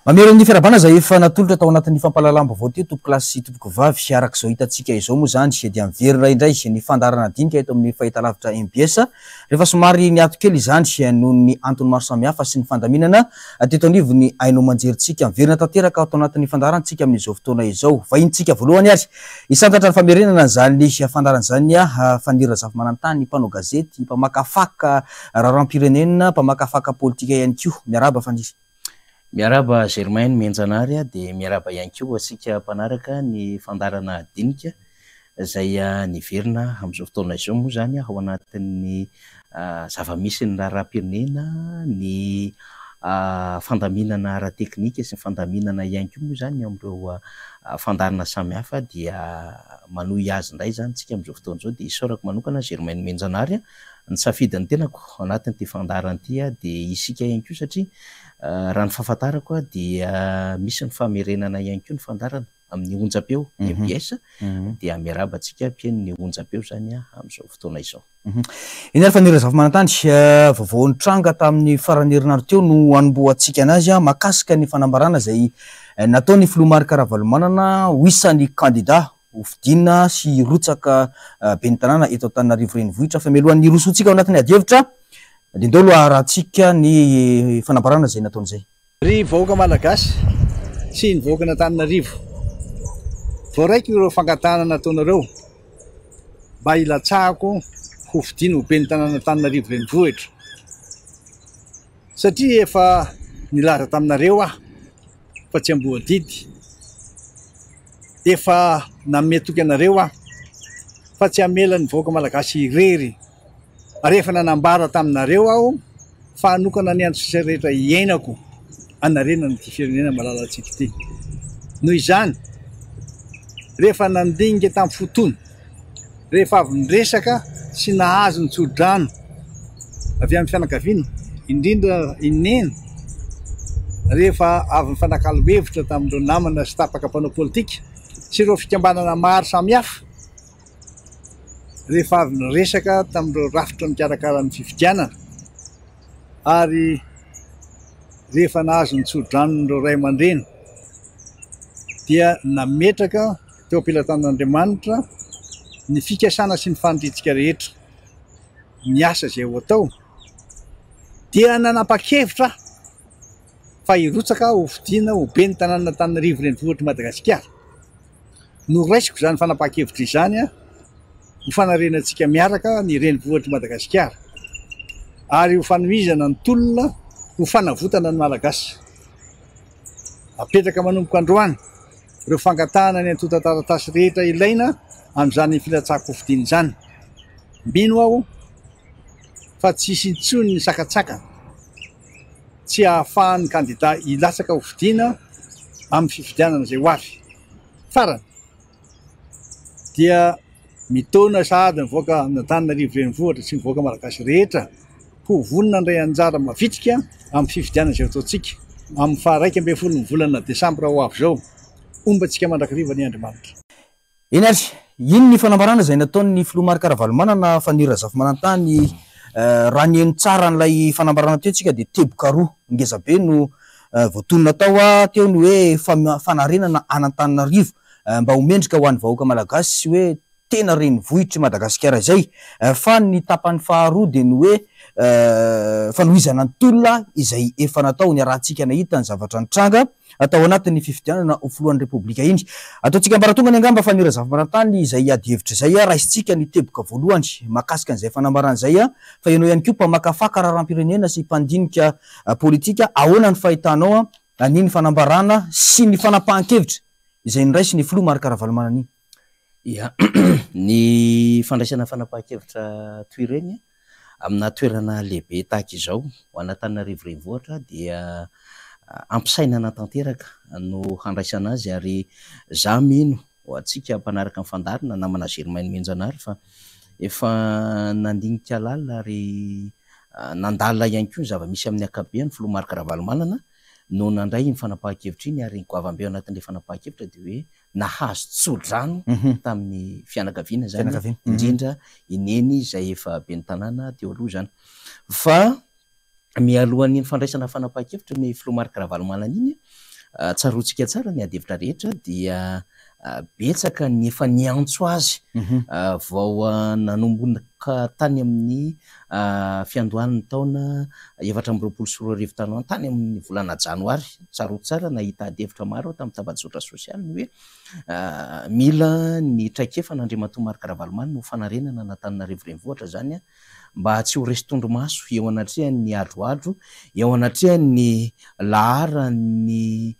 Mamero ny fiarabana zay efa natolotra tao anatin'ny fampalalam-baovao teo tompoko lasy sy tompoko vavy arak'izao hitantsika izao moa zany dia miverina indray ny fandarana dinika eto amin'ny fahitalavitra MBS rehefa somary niato kely izany noho ny antony maro samihafa sy ny fandaminana teto anivony ainao manjerintsika miverina tanteraka tao anatin'ny fandarantsika amin'izao fotoana izao vahintsika voalohany ary isantatra ny famerenana zany fandarana zany fanira zava-manantany mpanao gazety mpamakafaka raharam-pirenena mpamakafaka politika ihany koa miaraba faniry. Miaraba Germaine Menjanary dia miaraba ihany koa asika mpanaraka ny fandarana dinika izay niverina amin'izao fotoana izao moa zany ao anatin'ny zava-misy ny raharam-pirenena ny fandaminana ara-teknika sy ny fandaminana ihany koa moa zany amin'ireo fandarana samihafa dia manohy azy indray zany tsika amin'izao fotoana izao dia isaorako manokana Germaine Menjanary ny safidiny tenako anatin'ity fandarana ity dia isika ihany koa satria raha ny fahafantarako dia misy ny famerenana ihany koa ny fandarana amin'ny onjam-peo MBS dia miaraba antsika mpieny ny onjam-peo zany amin'izao fotoana izao. Iny ary fanira zava-manantany vaovao nitranga tamin'ny farany herinandro teo no anomboantsika anazy makasika ny fanambarana izay nataony Filoha Marc Ravalomanana ho isan'ny kandida hofidinina sy rotsaka ben'ny tanàna eto Antananarivo renivohitra fa mialohan'ny rosoantsika ao anatin'ny ady-hevitra dia ndao aloha arahantsika ny fanambarana izay nataon'izay. Ry vahoaka malagasy sy ny vahoaka n'Antananarivo voaraiky ireo fangatana nataonareo mba hilatsahako hofidina ho ben'ny tanàna Antananarivo renivohitra satria efa nilaza taminareo fa tsy amboadidy efa nametoky anareo fa tsy hamela ny vahoaka malagasy irery rehefa nanambara taminareo aho fa hanokana ny andro sisa rehetra iainako anarena nyty firenena malalatsika ity noho izany rehefa nandinika tamin'ny fotoana rehefa avy niresaka sy nahazo ny tsodrano avy amin'ny fianakaviana indrindra inena rehefa avy nifanakalo-hevitra tamin'ireo namana sy tapaka mpanao politika sy ireo fikambanana maro samihafa rehefa avy niresaka tamin'ireo rafitra mikarakara ny fifidianana ary rehefa nahazo ny tsodranon''ireo ray aman-dreny dia nametraka teo am-pelatan'Andriamanitra ny fikasana sy ny faniritsika rehetra ny asa izay ho atao dia nanapa-kevitra fa hirotsaka ho fidiana ho ben'ny tanàna Antananarivo renivohitra Madagasikara. Noraisiko izany fanapa-kevitra izany ho fanarenantsika miaraka ny renivohitra Madagasikara ary ho fanomizana ny tolona ho fanavotana ny malagasy. Apetraka manomboka androany ireo fangatahana ny antonta-taratasy rehetra ilaina amin'izany filatsahako hofidiana izany. Mino aho fa tsisy intsony ny sakatsaka tsy ahafahan'ny kandida hilatsaka hofidiana amin'ny fifidianana izay ho avy. Farany dia mitona sahady ny vahoaka n'Antananarivo renivohitra sy ny vahoaka malagasy rehetra ho vonona indray anjara mavitrika amin'ny fifidianana izay ataontsika amin'ny faha 1 ny volana Desambra ho avy izao. Ombantsika mandrakariva ny Andriamanitra. Eny ary iny ny fanambarana izay nataon'ny Filoha Marc Ravalomanana fanira zava-manantany raha ny eny tsara n'ilay fanambarana teo tsika dia teboka roa ngezabe no voatonona tao teo ny hoe fanarenana an'Antananarivo mba homendrika ho an'ny vahoaka malagasy sy hoe tena renivohitra Madagasikara izay fa ny tapany faharoa dia ny hoe fanohizana ny tolona izay efa natao ny arahantsika nahita ny zavatra nitranga atao anatin'ny fifidianana ho filohan'ny repoblika iny. Ataontsika ambaratonga ny angamba fanira zava-manantany izay ady-hevitra izay raisitsika ny teboka voalohany makasika an'izay fanambarana izay fa ianao ihany koa mpamakafaka raharam-pirenena sy mpandinika politika ahoana ny fahitanao an'iny fanambarana sy ny fanapahan-kevitra izay niraisy ny Filoha Marc Ravalomanana iny. Ya ny fandraisana fanapahan-kevitra toy ireny amina toerana lehibe tahaka izao ho an'Antananarivo renivohitra dia ampisainana tanteraka no handraisana azy ary za mino ho antsika mpanaraka amin'ny fandarana namana Germaine Menjanary fa efa nandinika lalina ary nandalina ihany koa ny zava-misy amin'ny akabeany Filoha Marc Ravalomanana no nandray ny fanapahan-kevitra iny ary ny goavambe ao anatin'ilay fanapahan-kevitra dia hoe nahazo tsodrano tamin'ny fianakaviana zany indrindra ineny izay efa ben'ny tanàna teo aloha zany fa mialohan'ny fandraisana fanapahan-kevitra ny Filoha Marc Ravalomanana iny tsarotsika tsara ny adevitra rehetra dia betsaka ny efa niantso azy vao nanomboka tany amin'ny fiandohan'ny taona 2024 tanoany tany amin'ny volana janoary. Tsarotsy tsara nahita adevitra maro tamin'ny tambazotra sosialy ny hoe mila ny traikefa n'Andriamatoa Marc Ravalomanana no fanarenana n'Antananarivo renivohitra zany mba tsy ho resy tondromaso eo anatrehan'ny adroadro, eo anatrehan'ny laharan'ny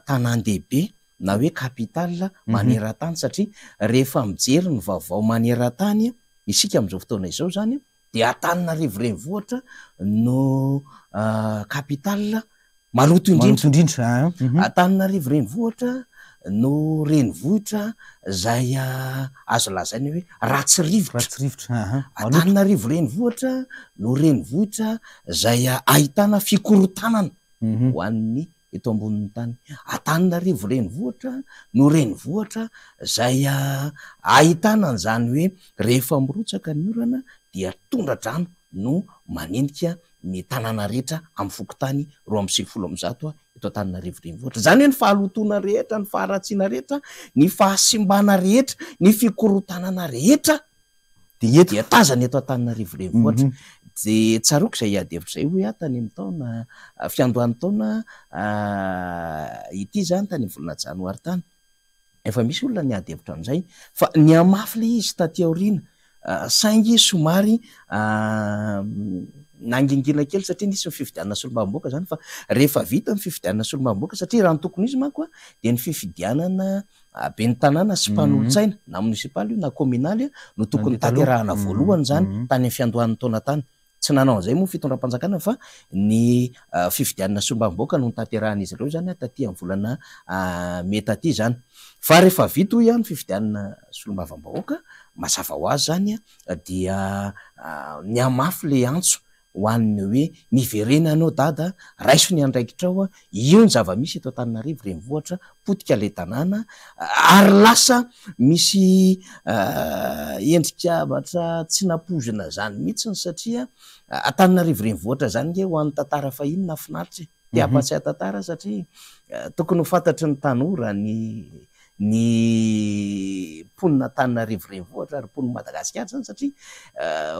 tanàn-dehibe na hoe kapitala maneran-tany, satria rehefa mijery ny vaovao maneran-tany isika amin'izao fotoana izao zany dia Antananarivo renivohitra no kapitala maloto indrindra. Antananarivo renivohitra no renivohitra zay azo lazaina hoe ratsy rivotra. Antananarivo renivohitra no renivohitra zay ahitana fikorotanana ho an'ny eto ambonin'ny tany. Antananarivo renivohitra no renivohitra zay ahitana an'izany hoe rehefa mirotsaka ny orana dia tondra-drano no manendika ny tanàna rehetra amin'ny fokontany 270 eto Antananarivo renivohitra. Zany hoe ny fahalotoana rehetra, ny faharatsiana rehetra, ny fahasimbana rehetra, ny fikorotanana rehetra dia tazana eto Antananarivo renivohitra. De tsaroko izay adevitra izay hoe tany amin'ny taona fiandohan'ny taona ity zany tany amin'ny volana janoary tany efa misy olona ny adevitra amin'izay, fa ny amafy le izy taty aoriana saingy somary nangingina kely satria nisy ny fifidianana solombavamboaka zany, fa rehefa vita ny fifidianana solombavamboaka, satria raha ny tokony izy manko dia ny fifidianana ben'ny tanàna sy mpanolontsaina na munisipaly na communaly no tokony tanterahana voalohany zany tany amin'ny fiandohan'ny taona tany. Tsy nanao an'izay moa fitondram-panjakana fa ny fifidianana solombavamboaka no tanterahana izy ireo zany taty amin'ny volana May taty zany. Fa rehefa vita hoy ny fifidianana solombavamboaka mazava ho azy zany dia ny amafy le antso ho an'ny hoe miverena anao dada, raiso ny andraikitrao, io ny zava-misy eto Antananarivo renivohitra, potika le tanàna ary lasa misy endrika batra tsy napozina zany mihitsiny, satria Antananarivo renivohitra zany nge ho an'ny tantara fahiny nafinaritra te ampatsiahy tantara, satria tokony ho fantatry ny tanora ny ponina Antananarivo renivohitra ary ponina Madagasikara zany, satria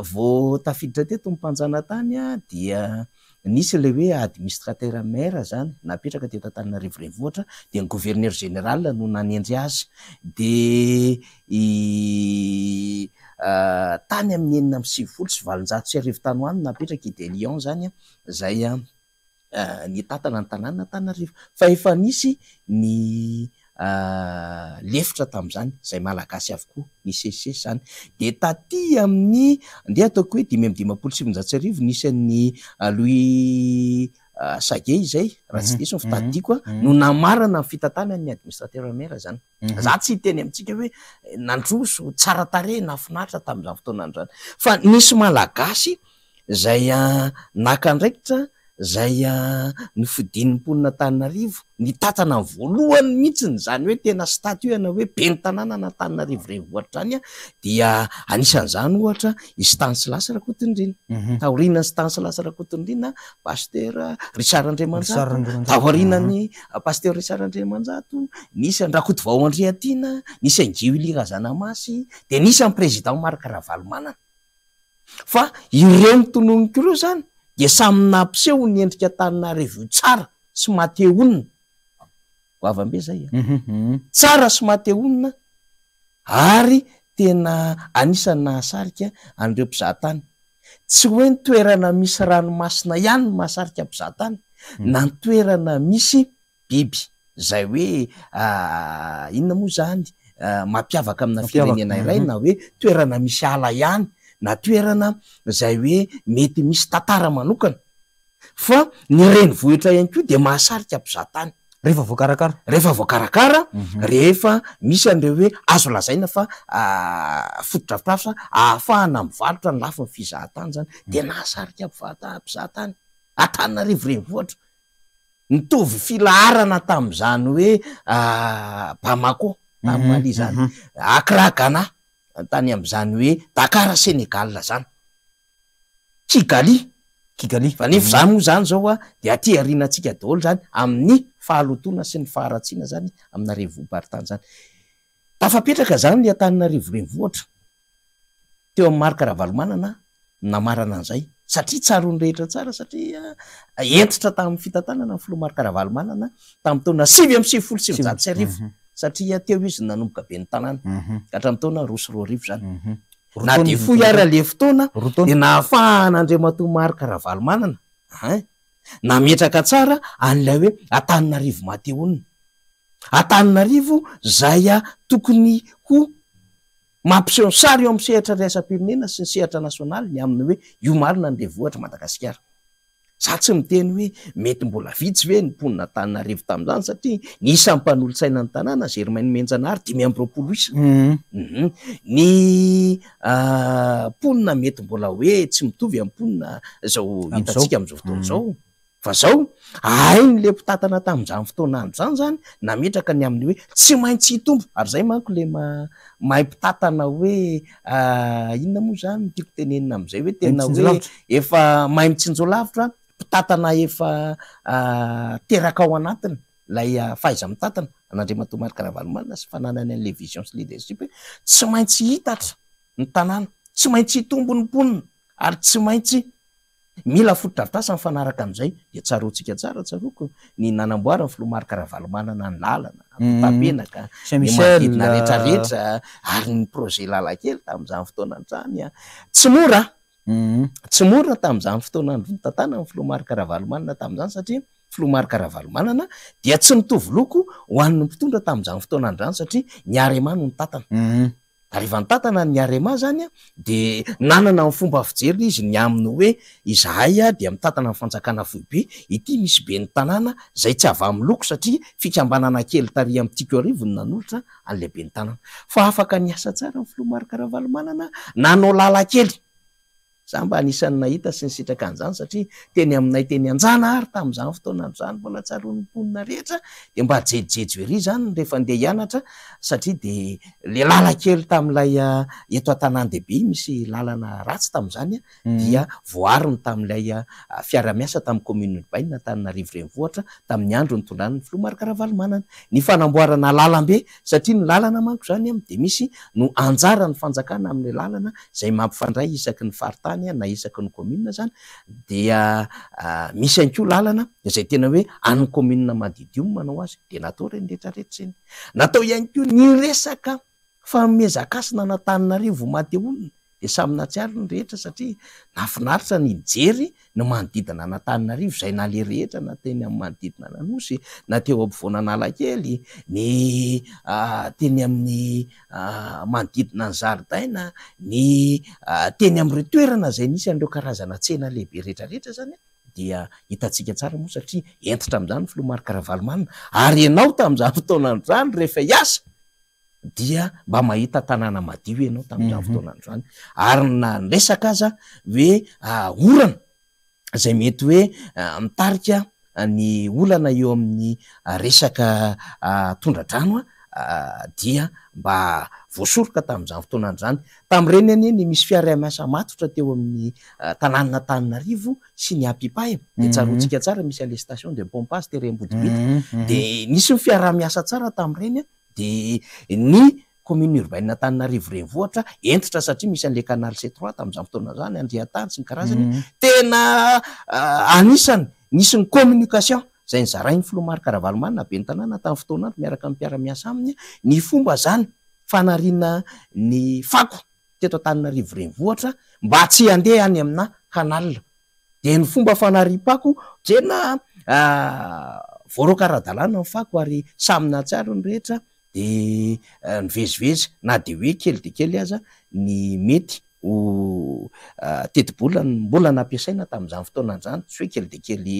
vao tafiditra teto ny mpanjana tany dia nisy le hoe administrateur maire zany napetraka teto Antananarivo renivohitra, dia ny gouverneur général no nanendry azy, de tany amin'ny 4,990 tany ho any napetraka i de Lion zany zay ny tatana ny tanàna Antananarivo, fa efa nisy ny lefitra tamin'izany zay malagasy avokoa ny sesisesy zany. De taty amin'ny ndeha ataoko hoe 5,700 nisy an'ny Louis Sagay zay raha tsy diso ny fitadidiako no namarana ny fitantanany ny administrateur maire zany. Za tsy teny amintsika hoe nandroso tsara tarehy nafinaritra tamin'izany fotoana androany, fa nisy malagasy zay nakandraikitra zay nifidin'ny mponina Antananarivo ny tatana voalohany mihitsiny zany hoe tena statuena hoe ben'ny tanàna na Antananarivo renivohitra zany dia anisan'izany ohatra i Stanislas Rakotondrina, taorian'ny Stanislas Rakotondrina pasteur Richard Andriamanjato, taorian'ny pasteur Richard Andriamanjato, nisy any Rakotovao Andriantina, nisy any Giwili Razanamasy, de nisy any président Marc Ravalomanana. Fa ireo mitononiko ireo zany dia samy nampiseho ny endrika Antananarivo tsara sy mateonina. Goavambe zay tsara sy mateonina ary tena anisany nahasarika an'ireo mpizahatany. Tsy hoe ny toerana misy ranomasina ihany no mahasarika mpizahatany, na ny toerana misy biby zay hoe inona moa zany mampiavaka amina firenena iray, na hoe toerana misy ala ihany, na toerana zay hoe mety misy tantara manokana, fa ny renivohitra ihany koa dia mahasarika mpizahatany rehefa voakarakara, rehefa misy an'ireo hoe azo lazaina fa fotodrafitrafitra ahafahana mivarotra ny lafiny fizahatany zany, dia nahasarika mpizahatany. Antananarivo renivohitra nitovy filaharana tamin'izany hoe Bamako tamin'ny Mali zany, Accra Ghana tany amin'izany hoe Dakar Sénégal zany, Kigali Kigali. Fa nefa zany moa zany zao de aty arianantsika daholo zany amin'ny fahalotona sy ny faharatsiana zany amina revohim-paritany zany. Tafapetraka zany ny Antananarivo renivohitra teo amin'ny marika Ravalomanana namarana an'izay satria tsaron'ny rehetra tsara satria entitra tamin'ny fitantanana ny filoha marika Ravalomanana tamin'ny taona 1970 satria teo izy nanomboka be ny tanàna ka hatramin'ny taona 2022 zany. Na de foy ary le fotoana de nahafahana Andriamatoa marika Ravalomanana nametraka tsara an'ilay hoe Antananarivo mateonina. Antananarivo zay tokony ho mampiseho sary eo amin'ny sehatra raisam-pirenena sy ny sehatra nasionaly ny aminy hoe io marina ny renivohitra Madagasikara. Za tsy miteny hoe mety mbola vitsy ve ny mponina Antananarivo tamin'izany satria ny isan'ny mpanolontsaina ny tanàna Germaine Menjanary 520 isa. Ny mponina mety mbola hoe tsy mitovy amin'ny mponina zao hitantsika amin'izao fotoana zao. Fa zao ainy le mpitatana tamin'izany fotoana andro zany zany nametraka ny amin'ny hoe tsy maintsy hitombo ary zay manko le mahay mpitatana hoe inona moa zany tiako tenenina amin'izay hoe tena hoe efa mahay mitsinjolavitra mpitatana efa teraka ao anatiny lay faiza mitatana an'Andriamatoa marika Ravalomanana sy fananany an'le vision sy leadership hoe tsy maintsy hitatra ny tanàna, tsy maintsy hitombo ny mponina ary tsy maintsy mila fotodrafitrasa ny fanaraka am'izay de tsaroantsika tsara tsaroko ny nanamboarany filoha marika Ravalomanana ny lalana tapenaka ny manodidina rehetrarehetra ary ny projet lalan-kely tamin'izany fotoana antrany tsy mora tsy mora tamin'izany fotoana andro nitantana ny filoha marika Ravalomanana tamin'izany satria filoha marika Ravalomanana dia tsy mitovy loko ho an'ny mpitondra tamin'izany fotoana androany satria ny Arema no nitantana. Rehefa nitatana ny Arema zany de nanana ny fomba fijery izy ny aminy hoe izahay dia mitatana ny fanjakana foibe ity misy be ny tanàna zay tsy avy amin'ny loko satria fikambanana kely tary amin'ny tiko arivo ny nanolotra an'le be ny tanàna. Fa afaka niasa tsara ny filoha marika Ravalomanana nanao lalankely. Za mba anisan'ny nahita sy nisitraka an'izany satria teny aminay teny anjana ary tamin'izany fotoana androany mbola tsaron'ny mponina rehetra de mba jejojejo ery zany rehefa andeha hianatra satria de le lalankely tamin'ilay eto Antanandehibe misy lalana ratsy tamin'izany dia voariny tamin'ilay fiara-miasa tamin'ny commune urbaine Antananarivo renivohitra tamin'ny andro nitondran'ny filoha marika Ravalomanana ny fanamboarana lalambe satria ny lalana manko zany de misy no anjara ny fanjakana amin'ny lalana zay mampifandray isaky ny faritany na isaky ny commune zany dia misy ihany koa lalana izay tena hoe an'ny commune Madidio manao azy de natao reny rehetrarehetra zany. Natao ihany koa ny resaka fanomezakasina n'Antananarivo mateonina de samy natsiary ny rehetra satria nafinaritra ny mijery ny manodidina n'Antananarivo zay na le rehetra na teny amin'ny manodidina n'Anosy na teo ampovoana Analakely ny teny amin'ny manodidina ny zaridaina ny teny amin'ireo toerana zay nisy an'ireo karazana tsena lehibe rehetrarehetra zany dia hitantsika tsara moa satria entitra amin'izany filoha marika Ravalomanana ary ianao tamin'izany fotoana androany rehefa hiasa dia mba mahita tanàna madio ianao tamin'izany fotoana androany ary na resaka aza hoe orana zay mety hoe mitarika ny olana eo amin'ny resaka tondradrano dia mba voasoroka tamin'izany fotoana androany. Tamin'ireny any misy fiara-miasa matotra teo amin'ny tanàna Antananarivo sy ny Ampipay de tsaroantsika tsara misy ale station de pompage tery Ambodimby de nisy ny fiara-miasa tsara tamin'ireny de ny commune urbaine Antananarivo renivohitra entitra satria misy an'le canal C3 tamin'izany fotoana zany Andriatany sy ny karazany tena anisany nisy ny communication zay nizarainy filoha marika Ravalomanana be ny tanàna tamin'ny fotoana andro miaraka amin'ny mpiara-miasa aminy ny fomba zany fanariana ny fako teto Antananarivo renivohitra mba tsy handeha any amina canal de ny fomba fanarim-pako tena voaroka ara-dalàna ny fako ary samy natsiaro ny rehetra de nivezivezy na de hoe kely de kely aza ny mety ho teti-bolana mbola nampiasaina tamin'izany fotoana androany tsy hoe kely de kely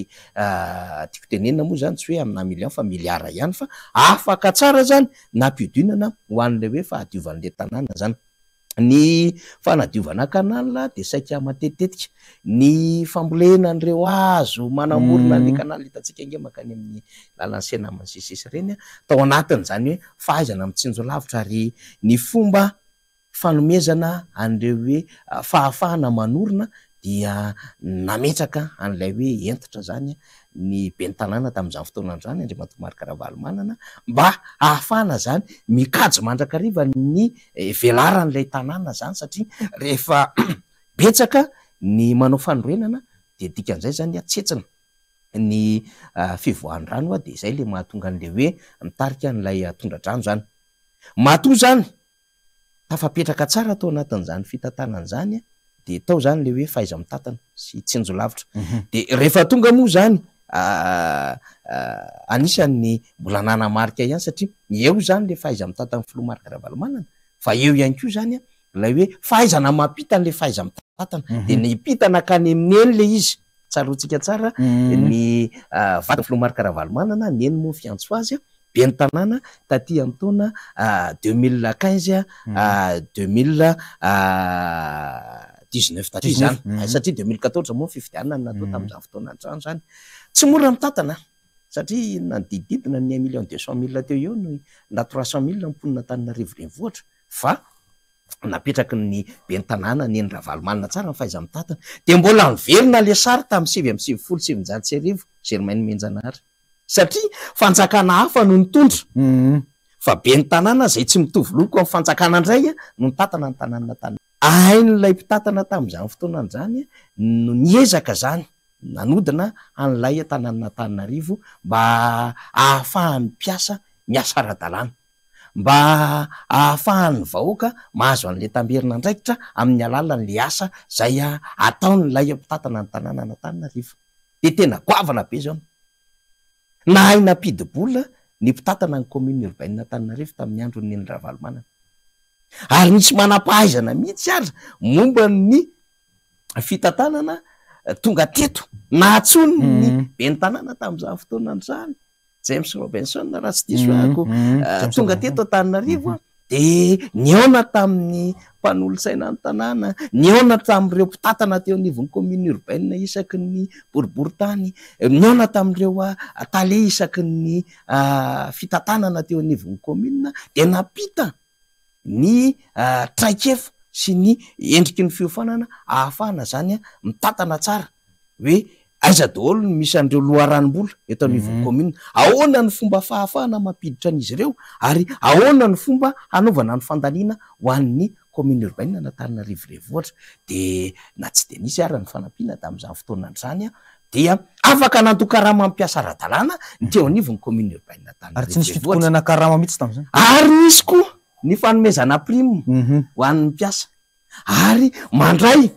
tiako tenenina moa zany tsy hoe amina million fa miliara ihany fa afaka tsara zany nampiodinana ho an'le hoe fahadiovan'le tanàna zany. Ny fanadiovana canal de saika matetitetika ny fambolena an'ireo hazo manamorona ny canal hitantsika nge makany amin'ny lalan'ny Sena Mansisisy reny tao anatiny zany hoe fahaizana mitsinjo lavitra ary ny fomba fanomezana an'ireo hoe fahafahana manorina dia nametraka an'ilay hoe entitra zany ny ben'ny tanàna tamin'izany fotoana zany Andriamatoa Marc Ravalomanana mba ahafahana zany mikajy mandrakariva ny velaran'ilay tanàna zany satria rehefa betsaka ny manao fanorenana de dikan'izay zany atsetsina ny fivoahan-drano de izay le mahatonga an'le hoe mitarika n'ilay tondra-drano zany matoa zany tafapetraka tsara atao anatin'izany fitantanana zany de tao zany le hoe faiza mitatana sy tsenjolavitra de rehefa tonga moa zany anisan'ny mbola nanamarika ihany satria eo zany le faiza mitata amin'ny filoha Marc Ravalomanana fa eo ihany koa zany lay hoe fahaizana mampita n'le faiza mitatana de ny pitana kany amin'ny eny le izy tsarotsika tsara ny vady filoha Marc Ravalomanana ny eny moa fiantso azy ben'ny tanàna taty amin'ny taona 2015 2019 taty zany satria 2014 moa fifidianana natao tamin'izany fotoana antrano zany tsy mora mitantana satria nanodidididina ny 1,200,000 teo eo no na 300,000 mponina Antananarivo renivohitra fa napetraky ny ben'ny tanàna ny Ravalomanana tsara ny faiza mitantana de mbola miverina le sary tamin'ny 7,790 Germaine Menjanahary satria fanjakana hafa no nitondra fa ben'ny tanàna zay tsy mitovy loko amin'ny fanjakana indray no nitatana ny tanàna tanàna ain'ilay mpitatana tamin'izany fotoana zany no niezaka zany nanodina an'ilay tanàna Antananarivo mba ahafahany mpiasa miasa ara-dalàna mba ahafahan'ny vahoaka mahazo an'le tamberina andraikitra amin'ny alalan'le asa zay ataon'ilay mpitatana ny tanàna Antananarivo de tena goavana be zao nahay nampidi-bola ny mpitatana ny commune urbaine Antananarivo tamin'ny andron'ny Ravalomanana ary nisy manam-pahaizana mihitsy ary momba ny fitantanana tonga teto nahatsony ny ben'ny tanàna tamin'izany fotoana zany James Robinson raha tsy diso ako tonga teto Antananarivo de niona tamin'ny mpanolosaina ny tanàna niona tamin'ireo mpitatana teo anivon'ny commune urbaine isaky ny boriboritany niona tamin'ireo tale isaky ny fitantanana teo anivon'ny commune de napita ny traikefa sy ny endriky ny fiofanana ahafahana zany mitatana tsara hoe aiza daholo no misy an'ireo loharanom-bola eto anivon'ny commune ahoana ny fomba fahafahana mampiditra an'izy ireo ary ahoana ny fomba hanaovana ny fandaniana ho an'ny commune urbaine Antananarivo renivohitra de na tsy de nisy ary ny fanampiana tamin'izany fotoana zany dia afaka nantokarama mampiasa ara-dalàna ny teo anivon'ny commune urbaine ary tsy nisy fitokonana karama mihitsy tamin'izany ary nisy koa ny fanomezana prime ho an'ny mpiasa ary mandray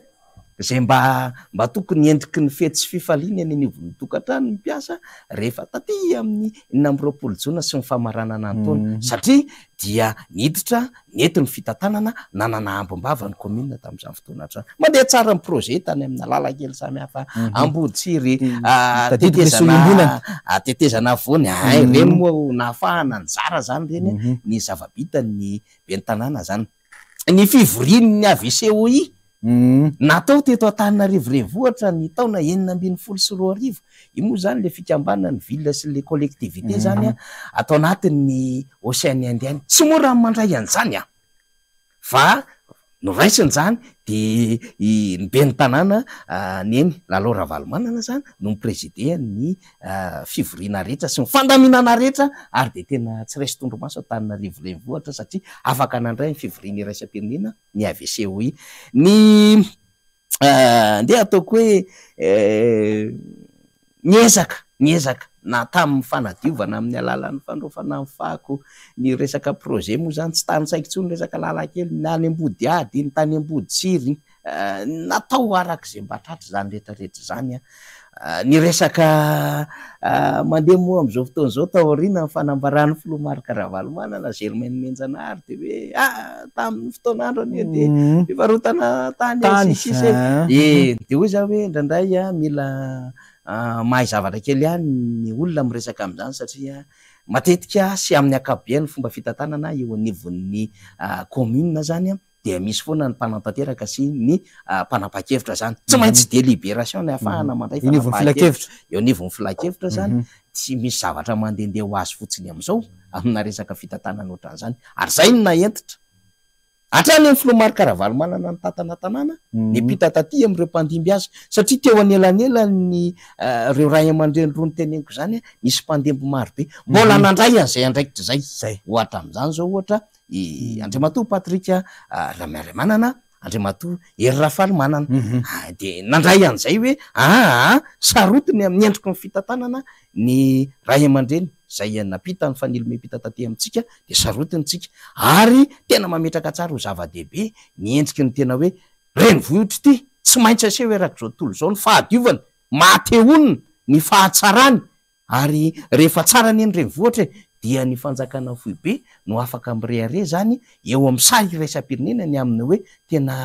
zay mba tokony endriky ny fety sy fifaliana any anivon'ny tokantrano ny mpiasa rehefa taty amin'ny 20 jona sy ny famaranana antaona satria dia niditra nety ny fitantanana nanana ambombava ny commune tamin'izany fotoana trano mandeha tsara ny projet tany amin'ny alalan-kely samy hafa Ambohitsiry tetezana vony reny moa nahafahana nyzara zany reny ny zavabita ny ben'ny tanàna zany ny fivorian'ny AVCOI natao teto Antananarivo renivohitra ny taona 1940 io moa zany le fikambanana ny ville sy le collectivité zany atao anatin'ny Océanie Indienne tsy mora mandray an'izany fa no raisiny zany de ny ben'ny tanàna neny Lalao Ravalomanana zany no mipresidé ny fivoriana rehetra sy ny fandaminana rehetra ary de tena tsy raisy tondromaso Antananarivo renivohitra satria afaka nandray ny fivoriana iraisam-pirenena ny AVCOI ny ndeha ataoko hoe niezaka na tamin'ny fanadiovana amin'ny alalan'ny fandrofana ny fako ny resaka projet moa zany tsy tany saiko tsony resaka lalankely ny any Ambodiady ny tany Amboditsiry natao arak'izay mba tratra zany rehetrarehetra zany ny resaka mandeha moa am'izao fotoana zao taoriana ny fanambarany filoha Marc Ravalomanana Germaine Menjanahary de hoe tamin'ny fotoan'andro anie de fivarotana tany sisy de hoy za hoe indraindray mila mahay zavatra kely ihany ny olona miresaka amin'izany satria matetika sy amin'ny akapobeany fomba fitantanana eo anivon'ny commune zany de misy foana ny mpanantanteraka sy ny mpanapa-kevitra zany tsy maintsy délibération ny ahafahana mandray filakevitra eo anivon'ny filakevitra zany tsy misy zavatra mandehandeha ho azy fotsiny amin'izao amina resaka fitantanana ohatran'izany ary zay no naentitra hatrany amin'ny filomary karavalo manana ny tatana tanàna ny mpita taty am'ireo mpandimby azy satria teo anelanelany reo ray aman-dreny rony teneniko zany misy mpandemby maro be mbola nandray an'izay andraikitra zay ohatra am'izany zao ohatra Andriamatoa Patrika Ramariamanana Andriamatoa Hery Rafaly manana de nandray an'izay hoe sarotiny amin'ny endriko ny fitantanana ny ray aman-dreny zay napita ny fanilome mpita taty amintsika de sarotiny tsika ary tena mametraka tsara ho zava-dehibe ny endriky ny tena hoe renivohitra ty tsy maintsy aseho hoe rak'izao tontolo zao ny fahadiovany mateonina ny fahatsarany ary rehefa tsara ny eny renivohitra dia ny fanjakana foibe no afaka am'rehare zany eo amin'ny sary iraisam-pirenena ny amin'ny hoe tena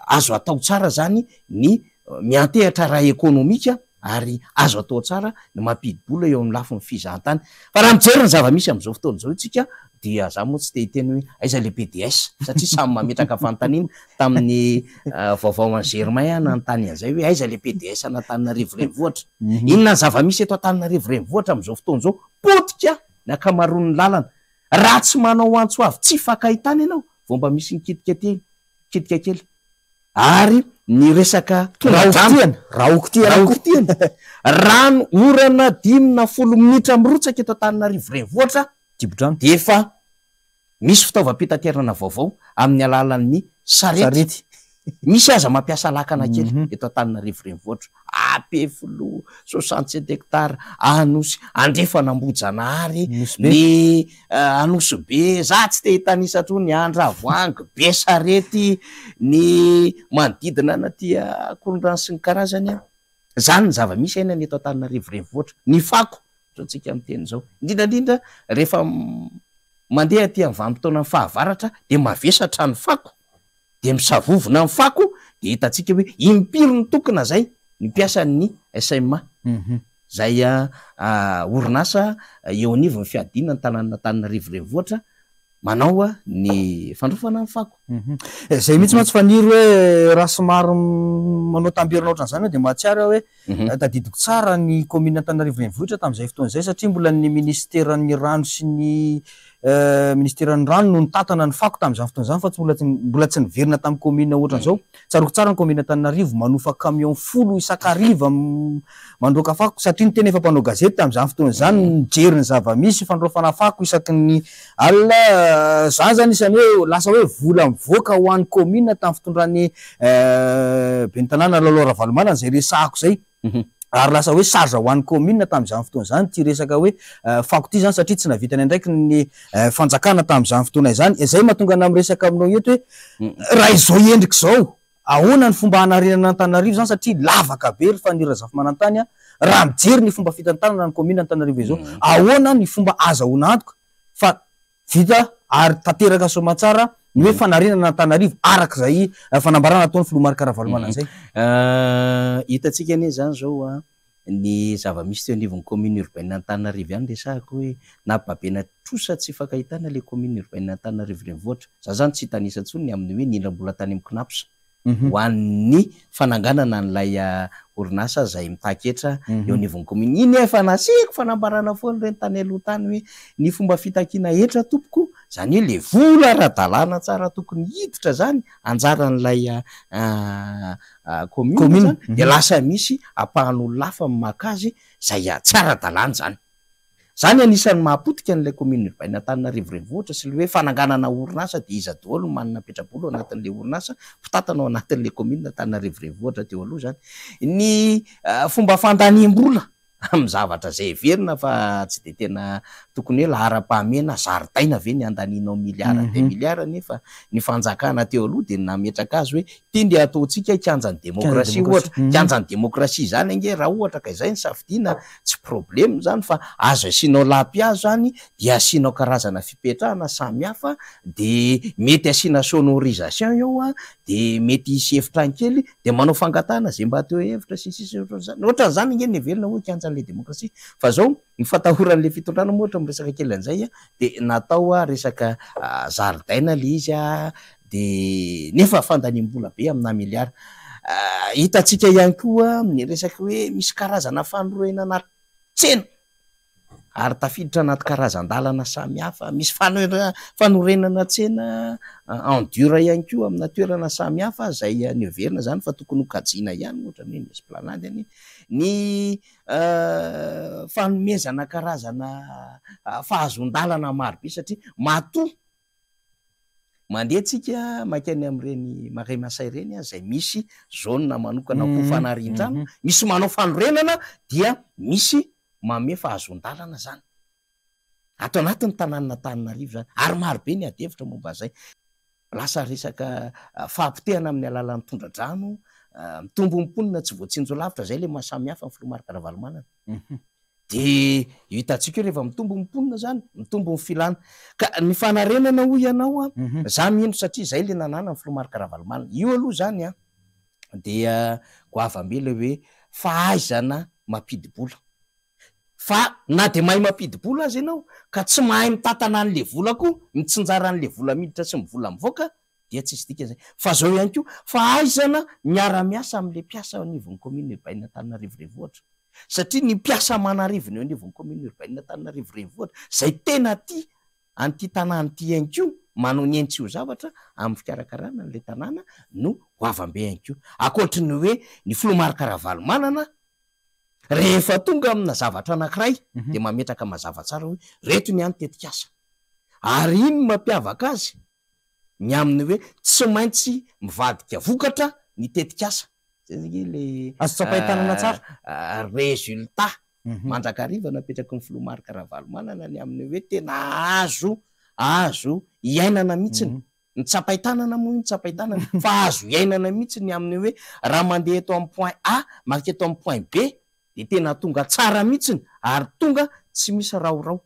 azo atao tsara zany ny miantehatra raha ekônomika ary azo atao tsara ny mampidi-bola eo amin'ny lafiny fizahantany fa raha mijery ny zava-misy am'izao fotoana zao itsika dia za moa tsy te hiteny hoe aiza le PDS satria samy mametraka fanontaniana tamin'ny vaovao an'i Germain nanontany an'izay hoe aiza le PDS an'Antananarivo renivohitra inona ny zava-misy eto Antananarivo renivohitra am'izao fotoana zao potika ny akamaroan'ny lalana raha tsy manao antso avy tsy fakahitana ianao vao mba misy kitika kely ary ny resaka raokitiana rano orana 10 minitra mirotsaka eto Antananarivo renivohitra de efa misy fitaovam-pitaterana vaovao amin'ny alalan'ny sarety misy aza mampiasa lakana kely eto Antananarivo renivohitra apefilo 67 hectara anosy andrefanambojana ary ny anosy be za tsy te hitanisatro ny Andravoangy be sarety ny manodidina anaty Korondrano sy ny karazany zany ny zava-misy ainany eto Antananarivo renivohitra ny fako zao tsika amin'ny teny zao indrindrandrindra rehefa mandeha aty amin'ny vanim-potoana ny fahavaratra de mavesatra ny fako de misavovona ny fako de hitantsika hoe impiro ny tokona zay ny mpiasan'ny SMA zay orinasa eo anivo ny fiadina ny tanàna Antananarivo renivohitra manao ny fandrofana ny fako zay mihitsy matsy faniry hoe raha somary manao tambirana ohatran'izany de mahatsiara hoe tadidiko tsara ny commune Antananarivo renivohitra tamin'izay fotoana zay satria mbola ny ministeran'ny rano sy ny ministeran'ny rano no nitatana ny fako tamin'izany fotoana zany fa mbola tsy niverina tamin'ny commune ohatran'izao tsaroko tsara ny commune Antananarivo manofa camion 10 isakariva mandroaka fako satria ny tena efa mpanao gazety tamin'izany fotoana zany nijery ny zava-misy fandrofana fako isaky ny alina zany zany isany hoe lasa hoe vola mivoaka ho an'ny commune tamin'ny fitondran'ny ben'ny tanàna Lalao Ravalomanana zay resahako zay ary lasa hoe sarza ho an'ny commune tamin'izany fotoana zany ty resaka hoe fako ty zany satria tsy navitany andraiky ny fanjakana tamin'izany fotoana izany zay mahatonga na miresaka aminao eto hoe raha izao endrika zao ahoana ny fomba hanarenana Antananarivo zany satria lavaka be ry fanira zafy manantany raha mijery ny fomba fitantanana ny commune Antananarivo izao ahoana ny fomba azahoana antoka fa vita ary tanteraka somatsara ny hoe fanarenana Antananarivo araka zay fanambarana ataony Filomary Karavalomanana zay hitantsika anie zany zao ny zava-misy teo anivon'ny commune urbaine Antananarivo ihany resahako hoe na babena trosa tsy fakahitana le commune urbaine Antananarivo renivohitra za zany tsy hitanisatsoa ny amin'ny hoe nindram-bola tany amin'ny Knapsa ho an'ny fananganana n'lay orinasa zay mitaketra eo anivon'ny commune iny efa nasiko fanambarana foana reny tany aloha tany hoe ny fomba fitakiana etra tompoko zany hoe le vola ara-dalàna tsara tokony hiditra zany anjaran'lay commune zany de lasa misy ampahan'olo lafa makazy zay tsy ara-dalàna zany anisan'ny mahapotika n'ilay commune urbaine Antananarivo renivohitra sy le hoe fananganana orinasa de iza daholo manana petrabolo anatin'le orinasa fitatana ao anatin'le commune Antananarivo renivohitra teo aloha zany ny fomba fandaniam-bola amin'ny zavatra zay heverina fa tsy de tena tokony hoe lahara-pahamena zaridaina ve ny andaninao miliara de miliara nefa ny fanjakana teo aloha de nametraka azy hoe tende ataontsika kianjan'ny demokrasia ohatra kianjan'ny demokrasia zany ange raha ohatra ka izay ny safidiana tsy problème zany fa azo asianao lapiazo zany de asianao karazana fipetrahana samihafa de mety asiana sonorisation eo de mety hisy hevitra kely de manao fangatana zay mba teo hevitra sisy ohatran'izany nge ny heverina hoe kianjan'le demokrasia fa zao ny fatahoran'le fitondrana mohatra miresaka kely an'izay de natao resaka zaridaina le izy de nefa fandaniam-bola be amina miliara hitatsika ihany koa ny resaka hoe misy karazana fanorenana tsena ary tafiditra anaty karazan-dalana samihafa, misy fanorenana tsena endura ihany koa amina toerana samihafa zay neverina zany fa tokony ho kajiana ihany ohatra hoe misy planady any ny fanomezana karazana fahazon-dalana marobe satria matoa mandeha tsika makany am'ireny maray masay reny zay misy zaona manokana ho fanarin-drano misy manao fanorenana dia misy mame fahazon-dalana zany ato anatin'ny tanàna Antananarivo zany ary marobe ny adevitra momba zay lasa resaka fahampitehana amin'ny alalan'ny tondra-drano mitombo mimponina tsy voatsinjo lavitra zay le mahasamihafa ny filomarika Ravalomanana de hitantsika rehefa mitombo mimponina zany mitombo ny filana ka ny fanarenana ho ianao za mino satria zay le nanana ny filomarika Ravalomanana io aloha zany dia goavambe le hoe fahaizana mampidi-bola fa na de mahay mampidi-bola azy ianao ka tsy mahay mitatana an'le vola koa mitsinjara an'le vola miditra sy mivola mivoaka dia tsisy dika zay fa zao ihany koa fahaizana miara-miasa am'le mpiasa anivon'ny commune urbaine Antananarivo renivohitra satria ny mpiasa manarivony anivon'ny commune urbaine Antananarivo renivohitra zay tena ty an'ty tanàna ty ihany koa manao ny entsy ho zavatra amin'ny fikarakarana an'le tanàna no goavambe ihany koa akoatry ny hoe ny filomarika Ravalomanana rehefa tonga amina zavatra anankiray de mametraka mazava tsara hoe reto ny any tetikasa ary iny mampiavaka azy ny aminy hoe tsy maintsy mivadika vokatra ny tetikasa zay le azo-tsapahitana tsara resultat mandrakariva napetraky ny filomarika Ravalomanana ny aminy hoe tena azo iainana mihitsiny ny tsapaitanana moa ny tsapaitanana fa azo iainana mihitsy ny aminy hoe raha mandeha eto amin'ny point A marika eto amin'ny point B de tena tonga tsara mihitsiny ary tonga tsy misy raorao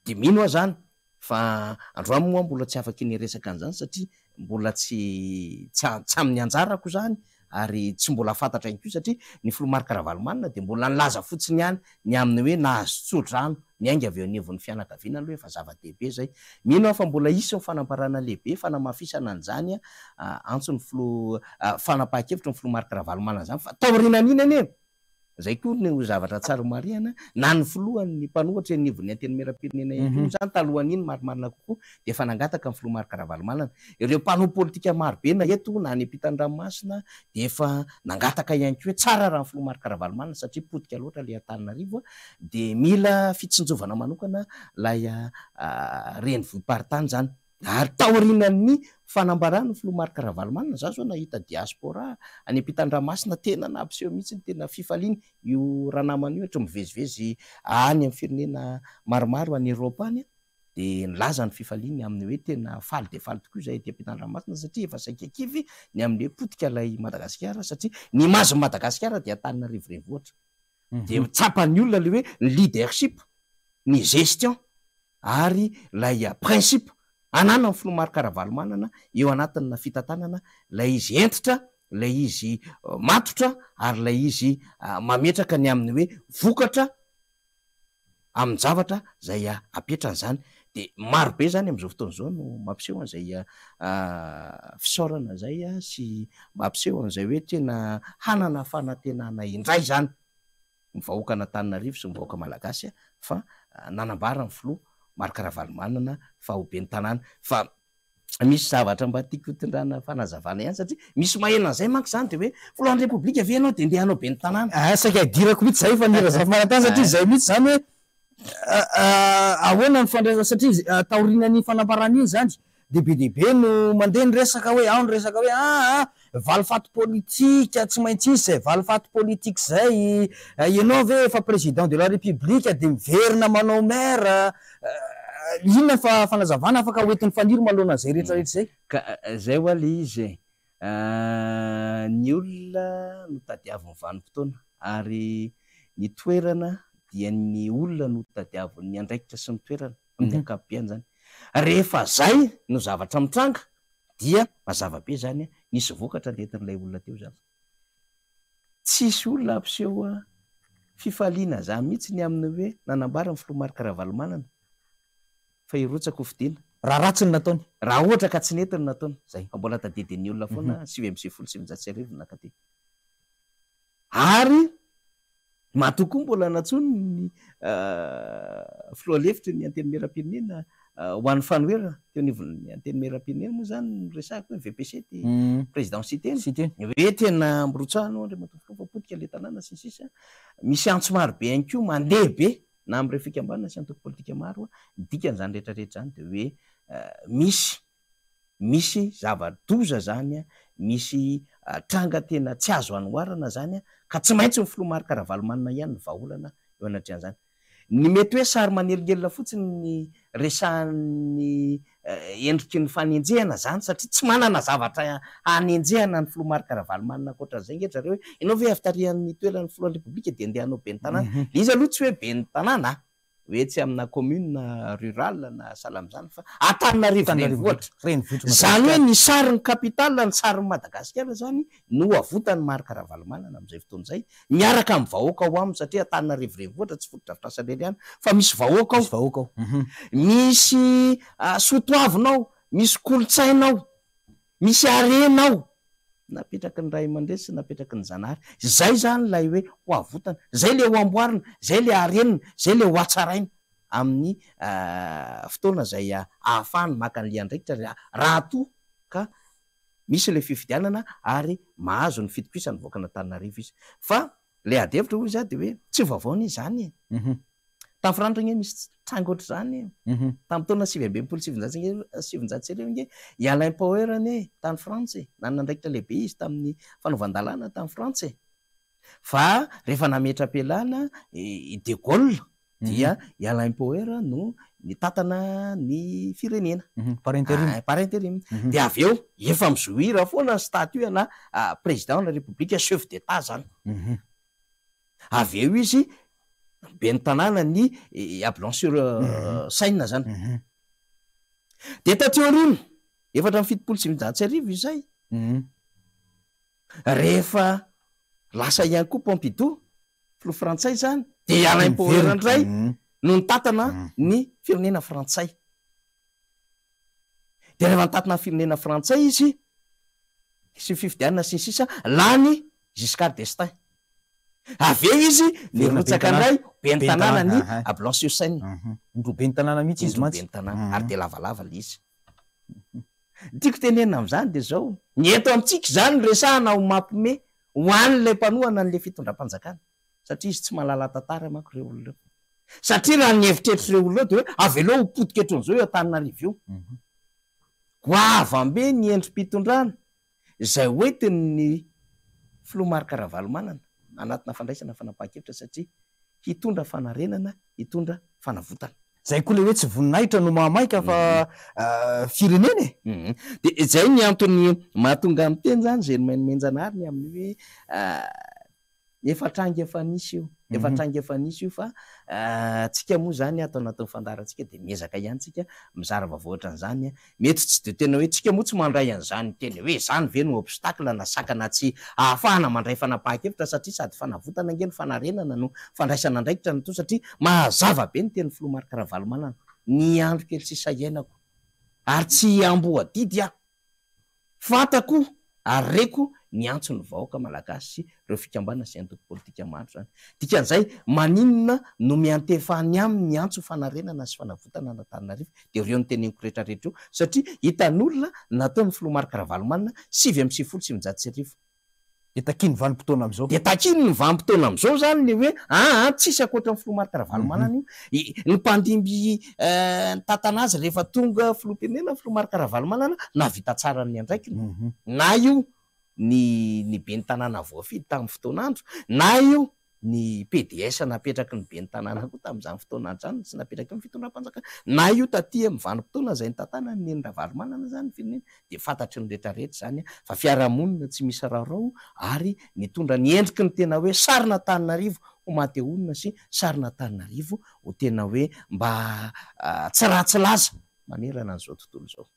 de mino aho zany fa androany moa mbola tsy afaka iny resaka an'izany satria mbola tsy amin'ny anjarako zany ary tsy mbola fantatra ihany koa satria ny filomarika Ravalomanana de mbola nilaza fotsiny ihany ny aminy hoe nahazo tso-drano ny ainga avy eo anivon'ny fianakaviana aloha efa zava-dehibe zay mino aho fa mbola isy ny fanamparana lehibe fanamafisana an'izany antso ny fanapahan-kevitra ny filomarika Ravalomanana zany fa taorianan'iny anie zay koa ny zavatra tsara mariana na ny filohan'ny mpanohatra anivon'ny antenimieram-pirenena ihany koa zany talohan'iny marimarina kokoa de efa nangataka ny filomarika Ravalomanana ireo mpanao politika marobe na eto na any ampitan-dranomasina de efa nangataka ihany koa hoe tsara raha ny filomarika Ravalomanana satria potika loatra le Antananarivo de mila fitsinjovana manokana lay renivohim-paritany zany ary taorianan'ny fanambarana filomarika Ravalomanana za zao nahita diaspora any ampitan-dranomasina tena nampiseho mihitsy ny tena fifaliana io raha namana io ohatra mivezivezy any amin'ny firenena maromaro any Eropa any de nilaza ny fifaliany amin'ny hoe tena faly de faly tokoa zay ety ampitan-dranomasina satria efa saikakivy ny amin'ny hoe potika lay Madagasikara satria ny mazo Madagasikara de Antananarivo renivohitra de mitsapany olona le hoe ny leadership ny gestion ary lay principe anana ny filomarika Ravalomanana eo anatin'ny fitantanana lay izy entitra lay izy matotra ary lay izy mametraka ny amin'ny hoe vokatra amin'ny zavatra zay apetrany zany de marobe zany am'izao fotoana zao no mampiseho an'izay fisaorana zay sy mampiseho an'izay hoe tena hanana fanantenana indray zany ny vahoaka Antananarivo sy ny vahoaka malagasy fa nanambara ny filomarika Ravalomanana fa ho ben'ny tanàna fa misy zavatra mba tiako tondrana fanazavana ihany satria misy mahena an'izay manko zany de hoe filohan'ny repoblika ve ianao de ndeha hanao ben'ny tanàna saika dirako mihitsy zay fa nirazavamanantany satria zay mihitsy zany hoe ahoana ny fandraisa satria taorinan'ny fanamparana iny zany dehibe dehibe no mandeha ny resaka hoe ao ny resaka hoe valifaty politika tsy maintsy isy zay valifaty politika zay ianao ve efa président de la république de miverina manao maire inona fa fanazavana afaka hoentin'ny faniry malona zay rehetrarehetra zay ka zay ho ale izy ny olona no tadiavin'ny vanim-potoana ary ny toerana dia ny olona no tadiavin'ny andraikitra sy ny toerana amin'ny ankapobeny zany rehefa zay no zavatra mitranga dia mazava be zany nisy vokatra letin'ilay olona teo zany tsisy olona ampiseho fifaliana za mihitsy ny amin'ny hoe nanambara ny filomarika Ravalomanana fa irotsaka ho fidiana raha ratsy ny nataony raha ohatra ka tsy nety ny nataony zay fa mbola tadidian'ny olona foana 7 sy 7 nakate ary matokoa mbola natsony ny filoalefitry ny anteny meram-pirenena ho an'ny fanoera teo nivony anteny meram-pirenena moa zany resako hoe VPC ty président siteny hoe tena mborotsahano andriamatofofapotika le tanàna sy sisa misy antso maro be any ko mandeha be na am'ire fikambanana sy antoko politika maro dikan'izany rehetrarehetra zany de hoe misy zava-doza zany misy tranga tena tsy azo anoarana zany ka tsy maintsy ny Filomary Karavalomanana ihany ny vahaolana eo anatrehan'izany. Ny mety hoe sary maneligelina fotsiny ny resahan'ny endriky ny fanenjehana zany satria tsy manana zavatra hanenjehana ny Filomary Karavalomanana ankoatran'izay nge zareo hoe ianao ve avy tarihan'ny toeran'ny filohan'ny repoblika de andehanao be ny tanàna. Izy aloha tsy hoe be ny tanàna hoe tsy amina commune rural na salamzany fa Antananarivo renivohitra zany hoe ny sarin'ny kapitala ny sarin'ny Madagasikara zany no avotany Mary Karavalomanana am'izay fotoana izay miaraka amin'ny vahoaka ao aminy satria Antananarivo renivohitra tsy fotodrafitrasa lery ihany fa misy vahoaka ao misy sotoavinao misy kolotsainao misy arenao napetraky ny ray aman-dreny sy napetraky ny zanahary zay zany lay hoe ho avotana zay le ho amboarina zay le arenina zay le ho atsaraina amin'ny fotoana zay ahafahany maka an'liandraikitra raha to ka misy le fifidianana ary mahazo ny fitopisany voakana Antananarivo izy fa le adevitra hoy za de hoe tsy vaovaony izany tamin'ny Frantsy misy tranga ohatr' zany tamin'ny taona 1970 i Alain Poher tany Frantsy nanandraikitra lehibe izy tamin'ny fanaovandalana tamin'ny Frantsy fa rehefa nametra-pialana i De Gaulle dia i Alain Poher no nitatana ny firenena par intérim de avy eo efa mizohira foana statut na président na république chef d'état zany avy eo izy be ny tanàna ny ablancure saina zany de tateoriny efatra amin'ny 75 izay rehefa lasa ihany koa Pompidou filoha frantsay zany de Alain Poher ndray no nitatana ny firenena frantsay de rehefa nitatana ny firenena frantsay izy sy fifidianana sy ny sisa lany Giscard d'Estaing avy eo izy nirotsaka indray be ny tanàna ny Blanche-sur-Seine ndro be ny tanàna mihitsy izy be ny tanàna ary de lavalava le izy tiako tenenina am'izany de zao ny eto amintsika zany resahana ho mampime ho an'lay mpanohana n'le fitondram-panjakana satria izy tsy mahalala tantara manko reo olonareo satria raha ny hevitretr'ireo olonareo de hoe avy aloha ho potika etronyzao eo Antananarivo io goavambe ny endrim-pitondrana zay hoentin'ny Filomary Karavalomanana anatina fandraisana fanapahan-kevitra satria hitondra fanarenana hitondra fanavotana zay koa le hoe tsy voninahitra no mahamaika fa firenena de zay ny antony mahatonga amin'ny teny zany zay menjanahary ny amin'ny hoe efatrangy efa nisy io efatrangy efa nisy io fa tsika moa zany atao anatin'ny fandarantsika de miezaka ihany tsika mizara vavoatra an'izany mety tsy de tena hoe tsika moa tsy mandray an'izany teny hoe zany ve no obstacle na sakana tsy ahafahana mandray fanapahan-kevitra satria sady fanavotana nge ny fanarenana no fandraisana andraikitra nato satria mahazava be ny teny Filomary Karavalomanana ny andro kely tsy sahiainako ary tsy amboadidy fantako ary reko ny antso ny vahoaka malagasy reo fikambanana sy antoko politika maro zany dikan'izay maninona no miantefany aminy ny antso fanarenana sy fanavotana Antananarivo de reo ny teneniko rehetrarehetra io satria hitan'olona nataon'ny Filomary Karavalomanana 7 de takiny vanim-potoana am'izao de takiny ny vanim-potoana am'izao zany le hoe tsisy akoatra ny Filomary Karavalomanana io ny mpandimby ny tatanazy rehefa tonga filoham-pirenena Filomary Karavalomanana na vita tsara ny andraikiny na io ny be ny tanàna voafidy tamin'ny fotoanandro na io ny PDS napetraky ny be ny tanàna koa tamin'izany fotoanandro zany sy napetraky ny fitondram-panjakana na io taty amin'ny vanim-potoana zay nitatana ny Karavalomanana zany firenena de fantatry ny rehetrarehetra zany fa fiarahamonina tsy misy raharao ary nitondra ny endriky ny tena hoe sarina Antananarivo ho maty olona sy sarina Antananarivo ho tena hoe mba tsy ratsy laza manerana an'izao tontolo zao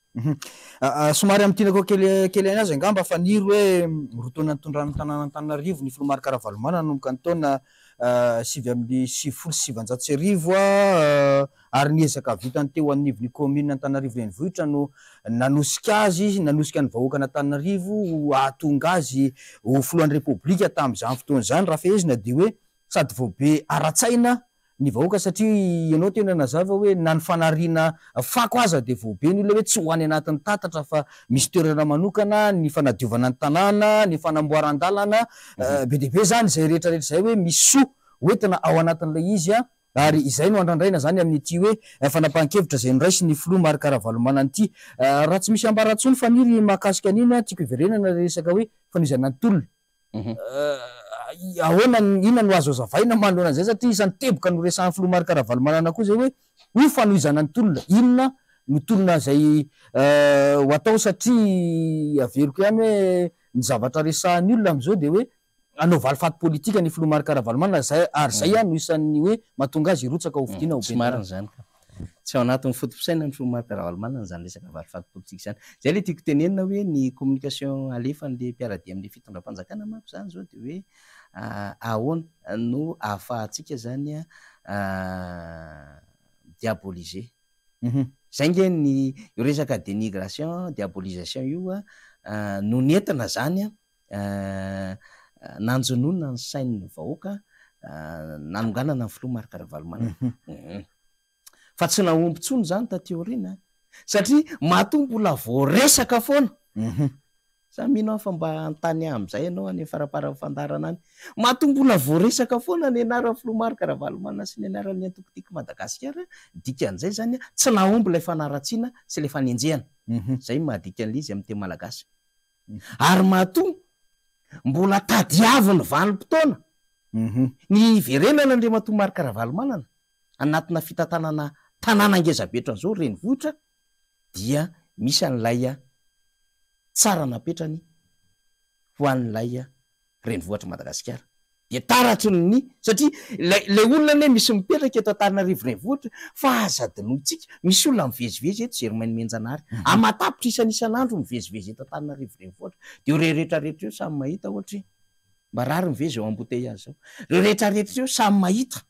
somary am'tiana koa kely azy angamba fa niry hoe rotona nitondrany tanàna Antananarivo ny Filomary Karavalomanana nomboka ny taona 7 ary niezaka vitany teo anivon'ny commune Antananarivo renivohitra no nanosika azy nanosika ny vahoaka Antananarivo ahatonga azy ho filohan'ny repoblika tamin'izany fotoana zany raha fehezina de hoe sady vao be ara-tsaina ny vahoaka satria ianao tena nazava hoe na ny fanariana fako aza de vao be ny olona hoe tsy ho any anatin'ny tatatra fa misy toerana manokana ny fanadiovana ny tanàna ny fanamboaran-dalana be de be zany zay rehetrarehetra zay hoe misy soa hoentina ao anatin'ilay izy a ary izay no andrandraina zany amin'ity hoe fanapahan-kevitra zay noraisy ny filoha Marc Ravalomanana ity raha tsy misy ambaratsony faniry mahakasika an'iny tiako iverenana resaka hoe fanizana ny tolona ahoana inona no azo azavaina manoloana an'izay satria isan'ny teboka no resahan'ny filoha Marc Ravalomanana koa zay hoe io fanohizana ny tolona inona ny tolona zay ho atao satria averiko ihany hoe ny zavatra resahany olona am'izao de hoe anao valifaty politika ny filoha Marc Ravalomanana zay ary zay ihany no isan'ny hoe mahatonga azy hirotsaka ho vidiana ho marina zany ka tsy ao anatin'ny fotom-pisaina ny filoha Marc Ravalomanana zany resaka valifaty politika zany zay le tiako tenenina hoe ny communication alefan'le mpiaradia amin'le fitondram-panjakana manko zany zao de hoe ahoana no ahafahantsika zany diaboliser zay nge ny resaka dénigration diabolisation io no nentina zany nanjonona ny sain'ny vahoaka nanonganana ny filoha Marc Ravalomanana fa tsy naomby tsony zany tateoriana satria matombola voaresaka foana sa mino fa mba antany am'izay ianao any farapara-fandarana any matombola voaresaka foana ny anaran'ny filoha Marc Ravalomanana sy ny anaran'ny antokotiko Madagasikara dikan'izay zany tsy naomby ilay fanaratsiana sy le fanenjehana zay mahadika an'le izy amin'ny teny malagasy ary mahatonga mbola tadiavy ny vanim-potoana ny verenana Andriamatoa Marc Ravalomanana anatina fitantanana tanàna ngezabetra an'izao renivohitra dia misy an'ilay tsara napetrany ho an'ilay renivohitra Madagasikara de taratry ny satria le olona ne misy mipetraka eto Antananarivo renivohitra fa azadinotsika misy olona mivezivezy eto Germaine Menjanary amatapitra isan'andro mivezivezy eto Antananarivo renivohitra de io rehetrarehetra io samy mahita ohatra mba rary mivezy eo embouteillage zao reo rehetrarehetra io samy mahita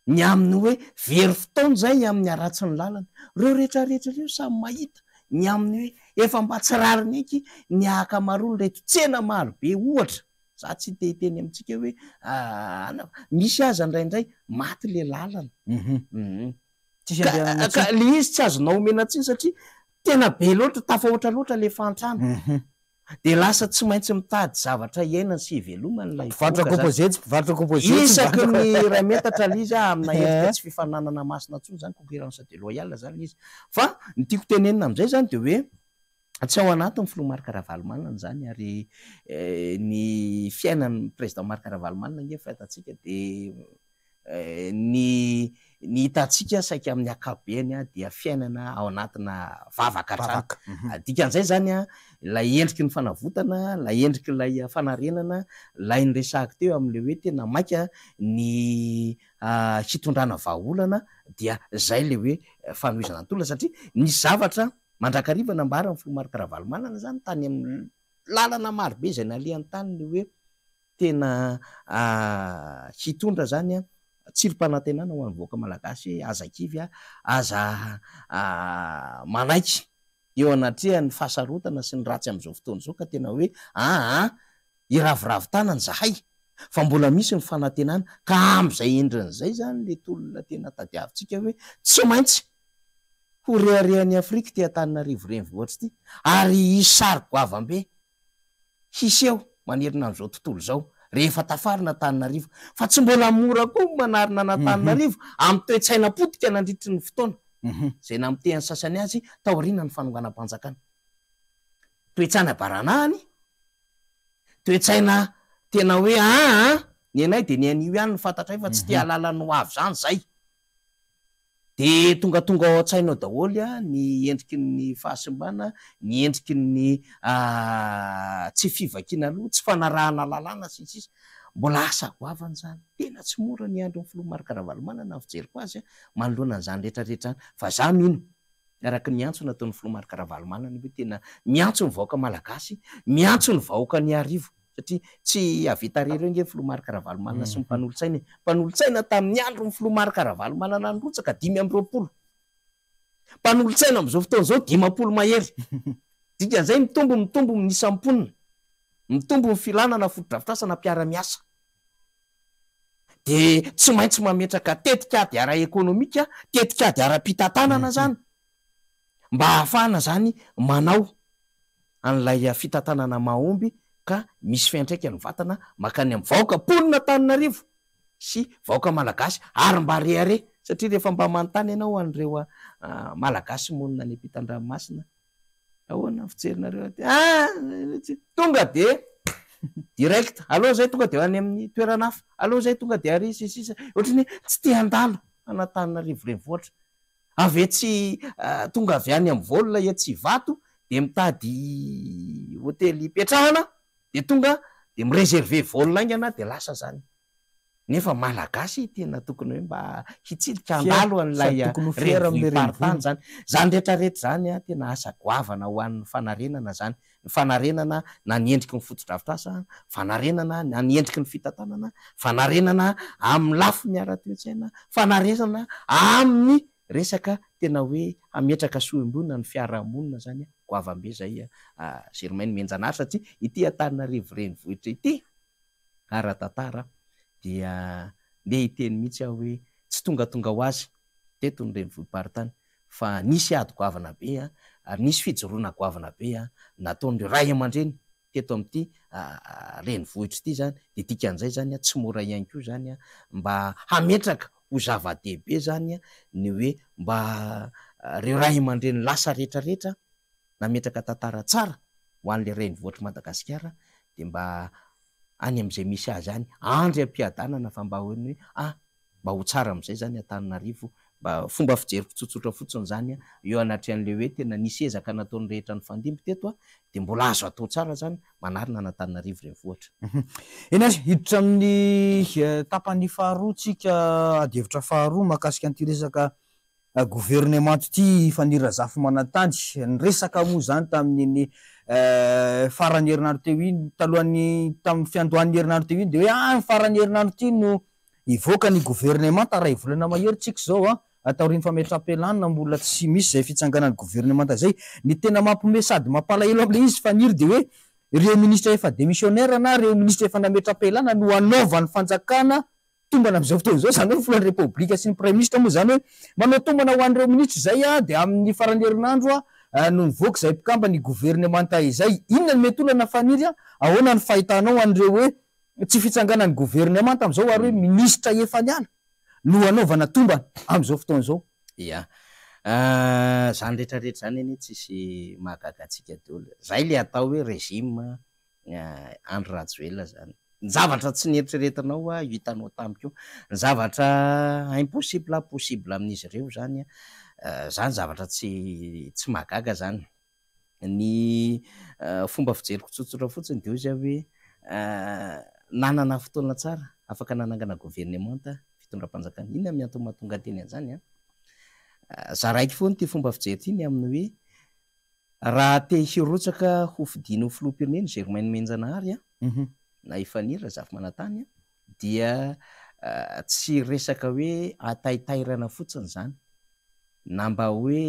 ny amin'ny hoe very fotoana zay amin'ny aratsy ny lalana reo rehetrarehetra reo samy mahita ny amin'ny hoe efa mba tsy rariny eky ny akamaroany reto tsena maro be ohatra za tsy teteny amintsika hoe misy aza ndraindray maty le lalana ka le izy tsy azonao omena tsiny satria tena be loatra tafahoatra loatra le fantrano de lasa tsy maintsy mitady zavatra iainany sy ivelomany lay isaky ny ray metatra le izy amina endrika tsy fifananana masina tsony zany concurrence déloyale zany izy fa ny tiako tenenina am'izay zany de hoe tsy ao anatin'ny filoha Marc Ravalomanana zany ary ny fiainan'ny président Marc Ravalomanana nge fahitatsika de ny hitantsika saika amin'ny akabeany dia fiainana ao anatina vavaka trano dikan'izay zany lay endriky ny fanavotana lay endriky lay fanarenana lay nyresahako teo amin'le hoe tena maika ny hitondrana vahaolana dia zay le hoe fanohizana ny tolona satria ny zavatra mandrakariva nambarany filoha Marc Ravalomanana zany tany amin'ny lalana maro be zay nalehan'ny tany le hoe tena hitondra zany tsirom-panantenana ho an'ny vahoaka malagasy azakivy aza manaiky eo anatria ny fahasarotana sy ny ratsy am'izao fotoana zao ka tena hoe iravoravo tanany zahay fa mbola misy ny fanantenana ka am'izay endrin'izay zany le tolona tena tadiavintsika hoe tsy maintsy ho reharehan'ny Afrika ty Antananarivo renivohitra ty ary isariko avam-be hiseho manerina an'izao tontolo zao rehefa tafarina Antananarivo fa tsy mbola mora koa manarina an'Antananarivo amin'ny toe-tsaina potika nandritry ny fotoana zay namitehany sasany azy taoriana ny fanonganam-panjakana toe-tsaina baranahany toe-tsaina tena hoe ny anay de ny an'io ihany ny fantatray fa tsy tia alalany ho avy zany zay de tongatonga ao an-tsainao daholy ny endriky ny fahasimbana ny endriky ny tsy fivakiana aloha tsy fanarahana lalàna sisisy mbola asa goavany zany tena tsy mora ny andro ny filoha Marc Ravalomanana fijeriko azy manoloana an'izany rehetrarehetra fa za mino araky ny antso nataon'ny filoha Marc Ravalomanana hoe tena miantso ny vahoaka malagasy miantso ny vahoaka ny arivo satria tsy avita rereo nge filoha Marc Ravalomanana sy mpanolotsaina tamin'ny andro ny filoha Marc Ravalomanana nyrotsaka 520 mpanolotsaina am'izao fotoana zao 50 mahery dikan'izay mitombo misamponina mitombo ny filanana fotodrafitrasana mpiara-miasa de tsy maintsy mametraka tetikady ara-ekônomika, tetikady ara-pitantanana zany mba hahafahana zany manao an'lay fitantanana mahomby ka misy fiantraika ny vatana makany amin'ny vahoaka ponina Antananarivo sy vahoaka malagasy ary mba rehare satria rehefa mba manontany ianao an'ireo malagasy monina any ampitan-dranomasina ahoana fijerinareo tonga de direct aloha zay tonga de any amin'ny toerana hafa aloha zay tonga de ary sisisa ohatrany tsy te handalo an'Antananarivo renivohitra avy tsy tonga avy any amin'ny volina etsy vato de mitady hotely petrahana de tonga de mireserve volina aingana de lasa zany nefa malagasy tena tokony hoe mba hitsidika andalo an'lay renivohipartany zany zany rehetrarehetra zany tena asa goavana ho an'ny fanarenana zany ny fanarenana na ny endriky ny foto-drafitrasa fanarenana na ny endriky ny fitantanana fanarenana amin'ny lafo ny ara-toetsaina fanarenana amin'ny resaka tena hoe ametraka soembonina ny fiarahamonina zany goavambe zay Germaine Menjanary satria ity Antananarivo renivohitra ity ara-tantara dia nde hiteny mihitsy aho hoe tsy tongatonga ho azy teto ny renivohim-paritany fa nisy ady goavana be ary nisy fijoroana goavana be nataon'ireo ray aman-dreny teto amin'ity renivohitra ity zany de dikan'izay zany tsy mora ihany koa zany mba hametraka ho zava-dehibe zany ny hoe mba reo ray aman-dreny lasa rehetrarehetra nametraka tantara tsara ho an'le renivohitra Madagasikara de mba any am'izay misy azy any andry ampiadanana fa mba hoeny hoe mba ho tsara am'izay zany Antananarivo mba fomba fijeriko tsotsotra fotsiny zany eo anatry an'le hoe tena nisy ezaka nataony rehetra ny fandimby teto de mbola azo atao tsara zany manarina ny Antananarivo renivohitra. Eny azy hiditra amin'ny tapany faharoa tsika adihevitra faharoa mahakasika an'ity resaka gouvernement ity Fanirarazafy Manantany ny resaka moa zany tamin'ny farany herinandro teo iny talohan'ny tamin'ny fiandohan'ny herinandro teo iny de hoe ny farany herinandro ity no ivoaka ny gouvernement taray volana mahery tsika zao ataoriny fametrapelanina mbola tsy misy zay fitsanganan'ny gouvernement zay ny tena mampime sady mampalahelo am'le izy faniry de hoe ireo ministra efa démissionnaire na ireo ministra efa nametrapelana no anaovan'ny fanjakana tombana am'izao fotoana zao zany hoe filohan'ny repoblika sy ny premier ministre moa zany hoe manao tombana ho an'ireo ministra zay de amin'ny farany herinandro no mivoaka zay mpikamba ny gouvernement izay inona ny mety olana faniry ahoana ny fahitanao an'ireo hoe tsy fitsanganan'ny gouvernement am'izao ary hoe ministra efa niana no anaovana tombana am'izao fotoana zao zany rehetrarehetra zany eny tsisy mahagagatsika daholo zay le atao hoe régime Andry Rajoelina zany ny zavatra tsy nieritreretinao hitanao tamiko ny zavatra impossible possible amin'izy ireo zany zany zavatra tsy mahagaga zany ny fomba fijeriko tsotsotra fotsiny de izy hoe nanana fotoana tsara afaka nanangana gouvernement fitondram-panjakana inona miantony mahatonga teny an'izany za raiky foany ty fomba fijery ty ny amin'ny hoe raha te hirotsaka ho fidiny filoham-pirenena Germaine Menjanary na Fanirarazafy Manantany dia tsy resaka hoe ataitairana fotsiny zany na mba hoe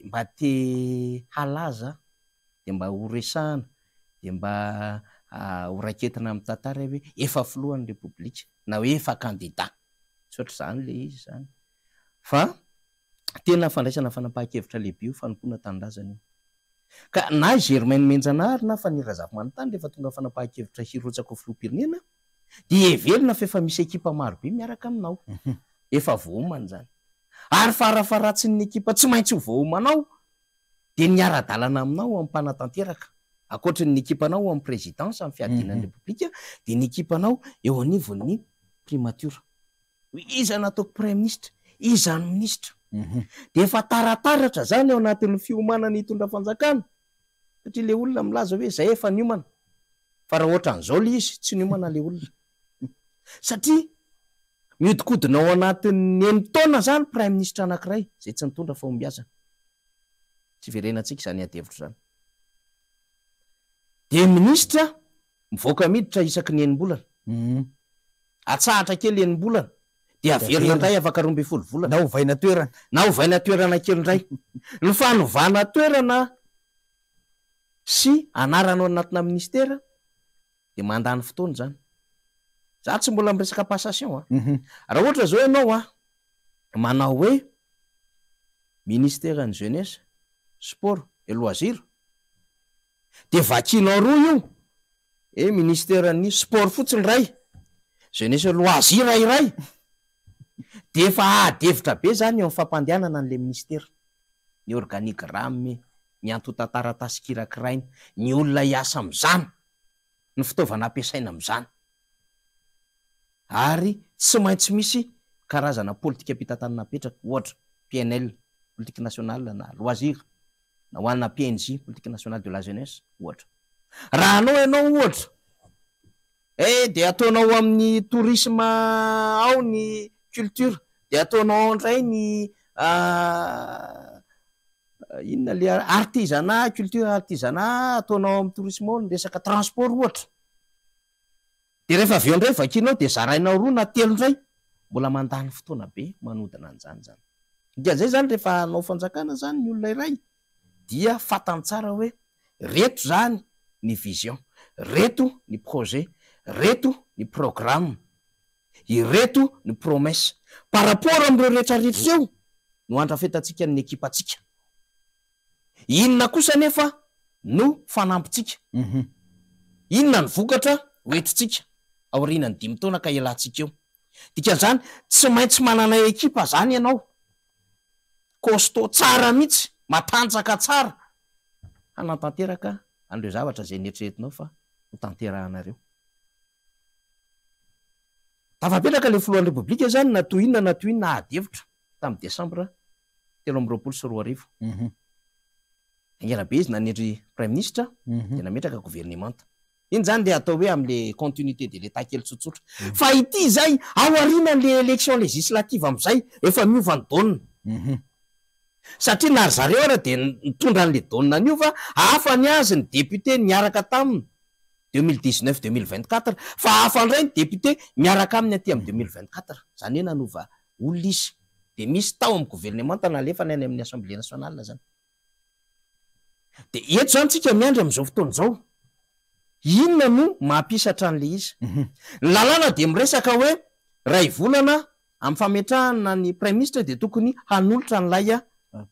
mba te halaza de mba ho resahana de mba ho raiketina amin'ny tantara hoe efa filohan'ny repoblika na hoe efa candidat tsy ohatra zany le izy zany fa tena fandraisana fanapahan-kevitra lehibe io fanompoana tanindrazana io ka na Germaine Menjanary na Fanirarazafy Manantany rehefa tonga fanapahan-kevitra hirotsaka ho filoham-pirenena de heverina fa efa misy ekipa marobe miaraka aminao efa vohomana zany ary farafaratsiny ny ekipa tsy maintsy ho vohomanao de ny ara-dalana aminao amin'ny mpanatanteraka akoatry ny ekipanao amin'ny présidence amin'ny fiadinan'ny repoblika de ny ekipanao eo anivon'ny primature iza nataoko premier ministre iza ny ministra de efa tarataratra zany ao anatin'ny fiomanana hitondra fanjakana satria le olona milaza hoe zay efa niomana fa raha ohatra an'izao le izy tsy niomana le olona satria miodikodina ao anatin'ny taona zany premier ministre anankiray zay tsy nitondra fahombiazana tsy verenantsika zany adevitra zany de ministra mivoaka miditra isaky ny enim-bolana atsahatra kely enim-bolana de averina indray afaka 12 volana na ovaina toerana na ovaina toerana kely indray ny fanovana toerana sy anaranao anatina ministera de mandany fotoana zany za tsy mbola miresaka passation raha ohatra zao ianao manao hoe ministère ny jeunesse sport et loisir de vakinao roa io ministère ny sport fotsiny ray jeunesse loisir iray de efa adevitra be zany eo amin'ny fampandehanana an'le ministère ny organigramme ny antotantaratasy kirakirainy ny olona hiasa am'izany ny fitaovana ampiasaina am'izany ary tsy maintsy misy karazana politika ampitantanana apetraka ohatra PNL politique nationale na loisir na hoanina PNJ politique nationale de la jeunesse ohatra raha anao ianao ohatra de ataonao amin'ny tourisme ao ny culture de ataonao ndray ny inona le artisanat culture artisanat ataonao amin'ny tourisme ao ny resaka transport ohatra de rehefa avy eo ndray vakinao de zarainao roa na telo ndray mbola mandany fotoana be manodina an'izany zany dikan'izay zany rehefa anao fanjakana zany ny olona iray dia fatany tsara hoe reto zany ny vision reto ny projet reto ny programme ireto ny promesse par rapport am'ireo rehetrarehetra eo no andrafetantsika ny ekipatsika inona kosa nefa no fanampitsika inona ny vokatra hoentitsika aorianany 5 taona ka ialatsika eo dikan'izany tsy maintsy manana ekipa zany ianao costaud tsara mihitsy matanjaka tsara hanatanteraka an'ireo zavatra zay neritreretinao fa ho tanterahanareo tafapetraka le filohan'ny repoblika zany natoinona adevitra tamin'ny desambra 2024 angerabe izy nanendry prime ministre de nametraka gouvernemanta iny zany de atao hoe am'le continuité de l'état kely tsotsotra fa ity zay aoriana le élection législative am'izay efa miova ny daonina satria nary zareo ara de nitondra an'le daonina niova hafa ny azy ny député niaraka taminy 2019-2024 fa hafa ndray ny député miaraka aminy aty amin'ny 2024 zany hoe nanova olona izy de misy tao amin'ny gouvernemanta nalefa ny any amin'ny assemblée nationale zany de eto zany tsika miandry am'izao fotoana zao inona no mampisatra an'le izy lalàna de miresaka hoe ray volana amin'ny fametrahana ny prime ministre de tokony hanolotra n'lay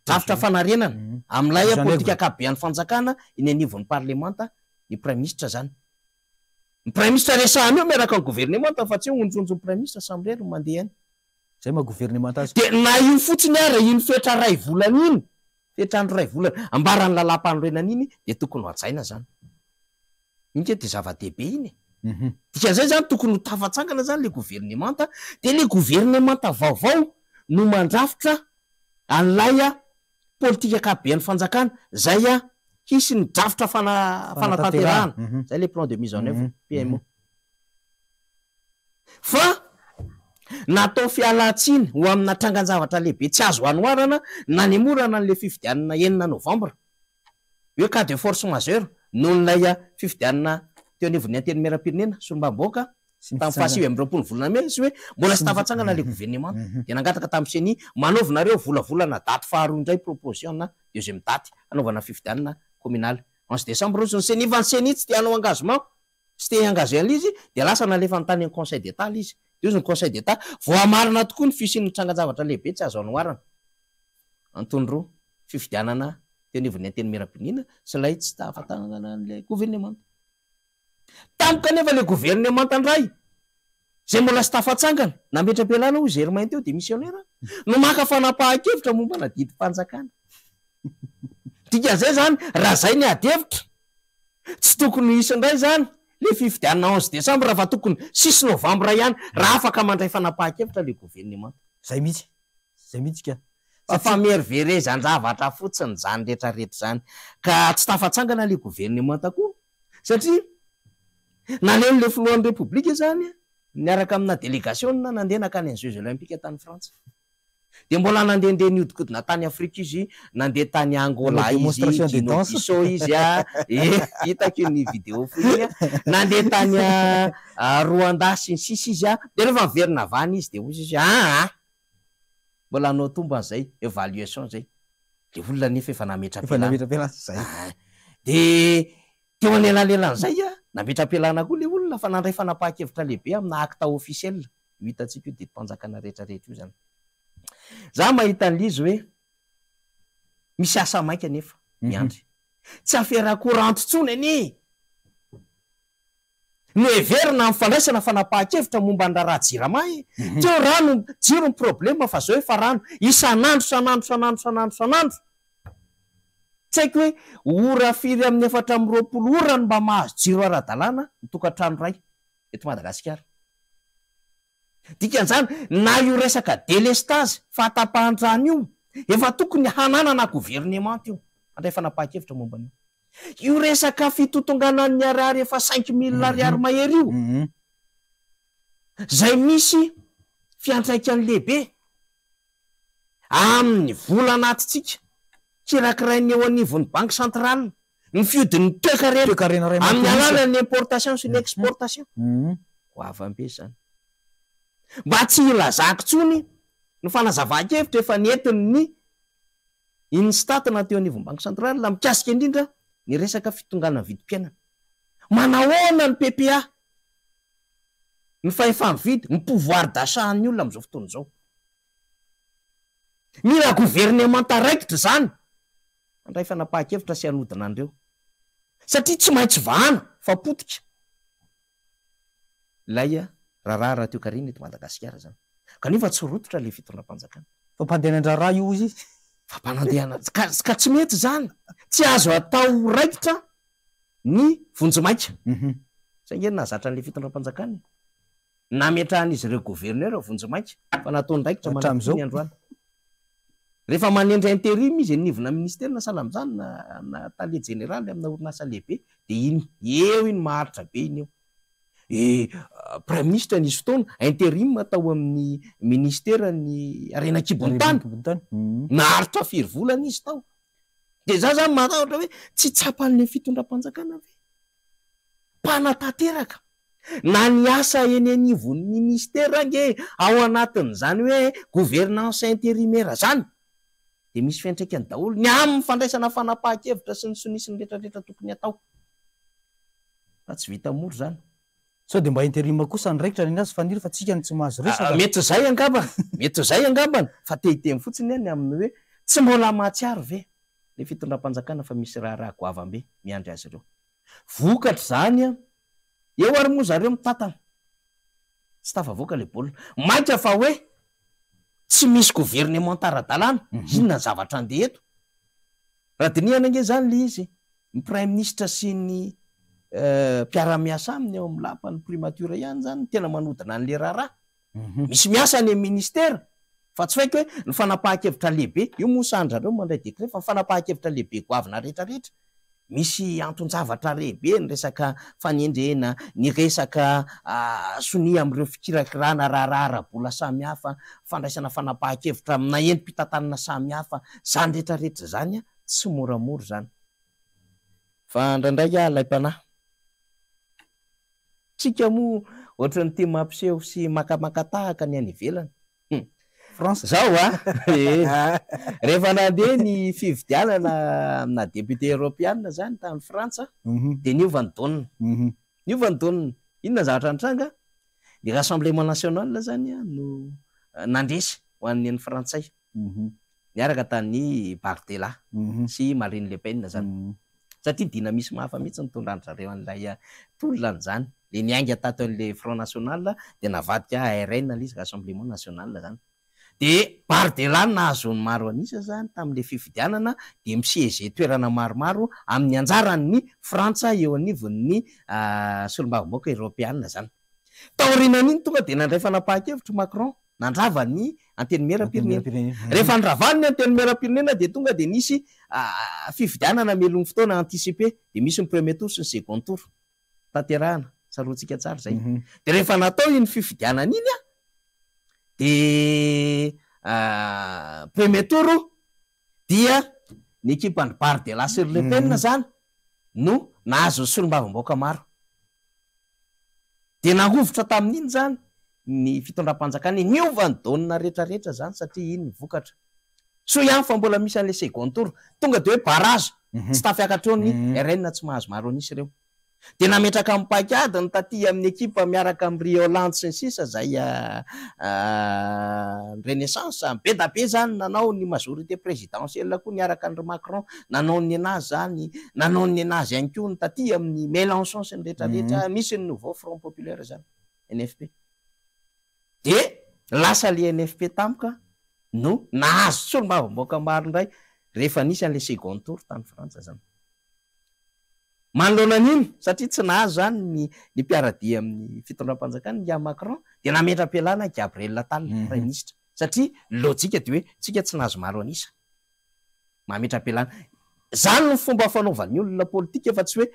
drafitra fanarenana am'lay politika akabean'ny fanjakana iny anivon'ny parlemanta ny prime ministre zany ny prime ministre resahany eo miaraka ny gouvernemanta fa tsy hoe onjonjo ny prime ministre samyrero mandeha any zay ma gouvernemanta azy de na io fotsiny ara iny fetra ray volana iny fetrandro ray volana ambarany lalam-panorenana iny de tokony ho ajaina zany inke de zava-dehibe iny dikan'izay zany tokony ho tafatsangana zany le gouvernemanta de le gouvernemanta vaovao no mandrafitra an'lay politika akabean'ny fanjakana zay hisy ny drafitra fanatanterahana zay le plan de mise en œuvre PMO fa natao fialatsiny ho amina trangan-javatra lehibe tsy azo anoarana nanemorana an'le fifidianana 9 novambra hoe cas de force majeure noho nylay fifidianana teo anivon'ny anteny-miaram-pirenena sombamboaka tamin'ny fahasivy amby 20 volana me sy hoe mbola sy tafatsangana le gouvernement de nangataka tamin'ny seni manaovanareo volavolana daty faharoa indray proposition na deuxième date anaovana fifidianana communal 11 décembre ozy ny seni fa ny seni tsy te hanao engagement tsy te engagé an'izy de lasa nalefa ny tany ny conseil d'état l'izy de ozy ny conseil d'état voamarina tokoa ny fisin'ny trangan-javatra lehibe tsy azo anoarana antony roa fifidianana teo anivon'ny anteny-miaram-pirenena sy lay tsy tafatangana an'le gouvernement tampoka nefa le gouvernement andray zay mbola sy tafatsangana nametra-pialana ho germain teo de missionnaire no maka fanapahan-kevitra momba na didy fanjakana dikan'izay zany raha zay ny adevitra tsy tokony hisy indray zany le fifidianana 11 décembre raha fa tokony 6 novembre ihany raha afaka mandray fanapahan-kevitra le gouvernement zay mihitsy ka fa merveilleux-zavatra fotsiny zany rehetrarehetra zany ka tsy tafatsangana le gouvernement koa satria naleo le filohan'ny repoblika zany niaraka amina délégation na nandeha nakany any jeux olympiques tany frantsa de mbola nandehandeha niodikodina tany afrika izy nandeha tany angola izy dinobiso izy hitako ny vidéo foiny nandeha tany rwanda sy ny sisy izy de rehefa miverina vany izy de ozy izy mbola anao tomba an'izay évaluation zay de olona nefa efa nametra-pialana zay de teo anelanelan'izay nametra-pialana koa le olona fa nandray fanapahan-kevitra lehibe amina acte officiel io hitantsika io didim-panjakana rehetrarehetra io zany. Za mahita an'izy hoe misy asa maika nefa miandry tsy afera-courant tsony anie no heverina amin'ny fandraisana fanapahan-kevitra momba ny raha jirama teo rano jiro ny problema fa zao efa rano isan'andro tsy haiko hoe ora firy amin'ny 420 ora no mba mahazo jiro ara-dalàna nytokantrano ray eto Madagasikara. Dikan'izany na io resaka délestage fahatapahan-drano io efa tokony hananana gouvernement io andray fanapahan-kevitra momba an'io. Io resaka fitotonganan'ny ariary efa 5 000 ariary mahery io zay misy fiantraikany lehibe amin'ny vola anatintsika kirakirainy eo anivon'ny banque centrale ny fiodin'ny toekarena amin'ny alalan'ny importation sy ny exportation ho avam-be zany. Mba tsy ilazako tsony ny fanazavahan-kevitra efa nentin'ny Instat-na teo anivon'ny banque centrale la mikasika indrindra ny resaka fitongana vidim-piainana. Manahoana ny PPA ny fahefa-mividy ny pouvoir d'achat ny olona amin'izao fotoana izao. Mila gouvernement raikitra zany andray fanapahan-kevitra sy anodina an'ireo satria tsy maintsy vahana fa potika. Laya raharaha teo karina eto Madagasikara zany kanefa tsy rototra le fitondram-panjakana fa mpandehanan-draharaha io izy fa mpanandehana ka tsy mety zany tsy azo atao raikitra ny vonjimaika saingy nahazatra an'le fitondram-panjakana nametrahan'izy ireo gouverneur vonjimaika fa nataony raikitra manam'izao androany rehefa manendra intérim izy nivona ministère na sahala am'izany na tale général amina orinasa lehibe de iny eo iny maharitra be iny eo prime ministre nisy fotoana intérim atao amin'ny ministère ny Renakibonitany naharitra 4 volana izy tao. De za zany matahotra hoe tsy tsapan'le fitondram-panjakana ve mpanatanteraka na ny asa eny anivon'ny ministère nge ao anatin'izany hoe gouvernance intérimaire zany de misy fiantraikany daholo ny amin'ny fandraisana fanapahan-kevitra sy ny sonisy ny rehetrarehetra tokony atao fa tsy vita moro zany. So de mba intérim kosa ny raikitra ny azy faniry fa tsika ny tsy mahazo resaka. Mety zay angambany fa tehiteny fotsiny any amin'ny hoe tsy mbola mahatsiaro ve le fitondram-panjakana fa misy raha goavambe miandry azy ireo. Vokatra zany eo ary moa zareo mitantana tsy tafavoaka le baolina maika fa hoe tsy misy gouvernement ara-dalàna inona zavatra andeha eto. Raha dinihana nge zany le izy ny prime ministre sy ny mpiara-miasa aminy eo amin'ny lapan'ny primature ihany zany tena manodina an'le raharaha misy miasa any ministère fa tsy faiko hoe ny fanapahan-kevitra lehibe io moa sandrareo mandray décret fa fanapahan-kevitra lehibe goavina rehetrarehetra misy anton-javatra lehibe ny resaka fanendrena ny resaka sonia amin'ireo fikirakirana raharaha ara-bola samy hafa fandraisana fanapahan-kevitra amina entim-pitantanana samy hafa zany rehetrarehetra zany tsy moramora zany fa ndraindray lay mpanahy tsika moa ohatran'ny tia mampiseho sy makamaka tahaka ny any ivelany France zao rehefa nandeha ny fividianana amina député européenne zany tamin'ny Frantsa de niova ny daonina inona zavatra nitranga de rassemblement national zany no nandresy ho an'ny frantsay niaraka tamin'ny Bardella sy Marine Le Pen zany satria dina misy mahafa mihitsy nitondrandrareo an'ilay tolona zany le niainga tato an'le Front National de navadika ARN izy Rassemblement National zany de Bardella nahazony maro anisa zany tamin'le fifidianana de misiéger toerana maromaro amin'ny anjaran'ny Frantsa eo anivon'ny solombavambaoaka européenne zany. Taorinan'iny tonga de nandray fanapahan-kevitra Macron nandrava ny anteny mera-pirenena rehefa ndravaniny ny anteny mera-pirenena de tonga de nisy fifidianana melony fotoana anticipé de misy ny premier tour sy ny second tour tanterahana sarotsika tsara zay de rehefa natao iny fifidianana iny de premier tour dia ny équipe-ny Bardella sy Le Pen zany no nahazo solombavambaoka maro de nangovotra tamin'iny zany ny fitondram-panjakana niova ny daonina rehetrarehetra zany satria iny ny vokatra so ihany fa mbola misy an'le second tour tonga de hoe barrage tsy tafiakatreo ny RN tsy mahazo maro anisy ireo de nametraka amin'ny paikady ny taty amin'ny ekipa miaraka amin'ny Rio Hollande sy ny sisa zay renaissance be da be zany nanao ny majorité présidentielle koa niaraka andry Macron, nanao ny anazy zany, nanao ny anazy ihany koa ny taty amin'ny Mélenchon sy ny rehetrarehetra, misy ny nouveau front populaire zany NFP. De lasa le NFP tampoka no nahazo solombavamboaka maro indray rehefa nisy an'le second tour tany Frantsa zany. Manoloana an'iny satria tsy nahazo zany ny mpiaradia amin'ny fitondram-panjakana ya Macron, de nametra-pialana Gabriel Attal prime ministre, satria lojika de hoe tsika tsy nahazo maro anisa mametra-pialana. Zany no fomba fanaovan'ny olona politika fa tsy hoe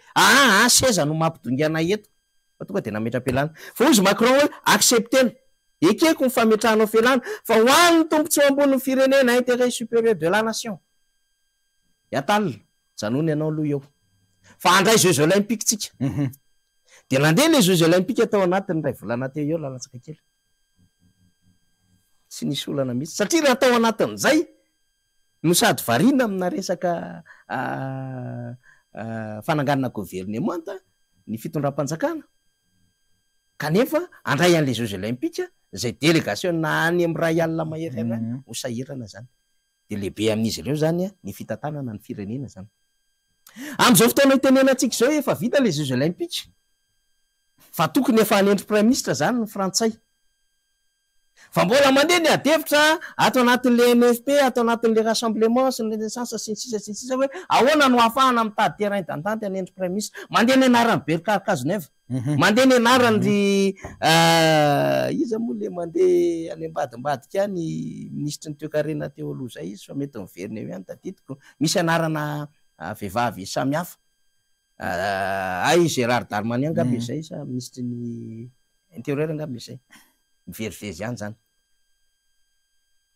seza no mampidongana eto fa tonga de nametra-pialana. Fa ozy Macron hoe acceptena ekeko ny fametrahanao fialana fa ho an'ny tombontsoa ambony firenena intérêt supérieur de la nation. Attal janony ianao aloha eo fa andray Jeux olympiques tsika. De nandeha les Jeux olympiques atao anatiny ray volana teo eo lalatsaka kely. Tsy nisy olana mihitsy satria raha atao anatin'izay no sady variana amina resaka fananganana gouvernemanta ny fitondram-panjakana. Kanefa andray an'les Jeux olympiques zay délégation na any amin'ny ray alina mahery ho sahirana zany. De lehibe amin'izy ireo zany ny fitantanana ny firenena zany. Am'izao fotoana itenenantsika zao efa vita les Jeux olympiques. Fa tokony efa hanendry prime ministre zany ny Frantsay. Fa mbola mandeha ny adevitra ato anatin'le NFP, ato anatin'le rassemblement sy ny renaissance sy ny sisa hoe ahoana no ahafahana mitady terrain d'entente hanendry prime ministre. Mandeha ny anaran'ny Bernard Cazeneuve, mandeha ny anaran'ny iza moa le mandeha any ambadimbadika ny ministre ny toe-karena teo aloha zay izy fa mety miverina eo ihany tadidiko. Misy anarana vehivavy samihafa. Gérard Darmanin angamba izay sa ministre ny intérieur angamba izay. Miverivery ihany zany.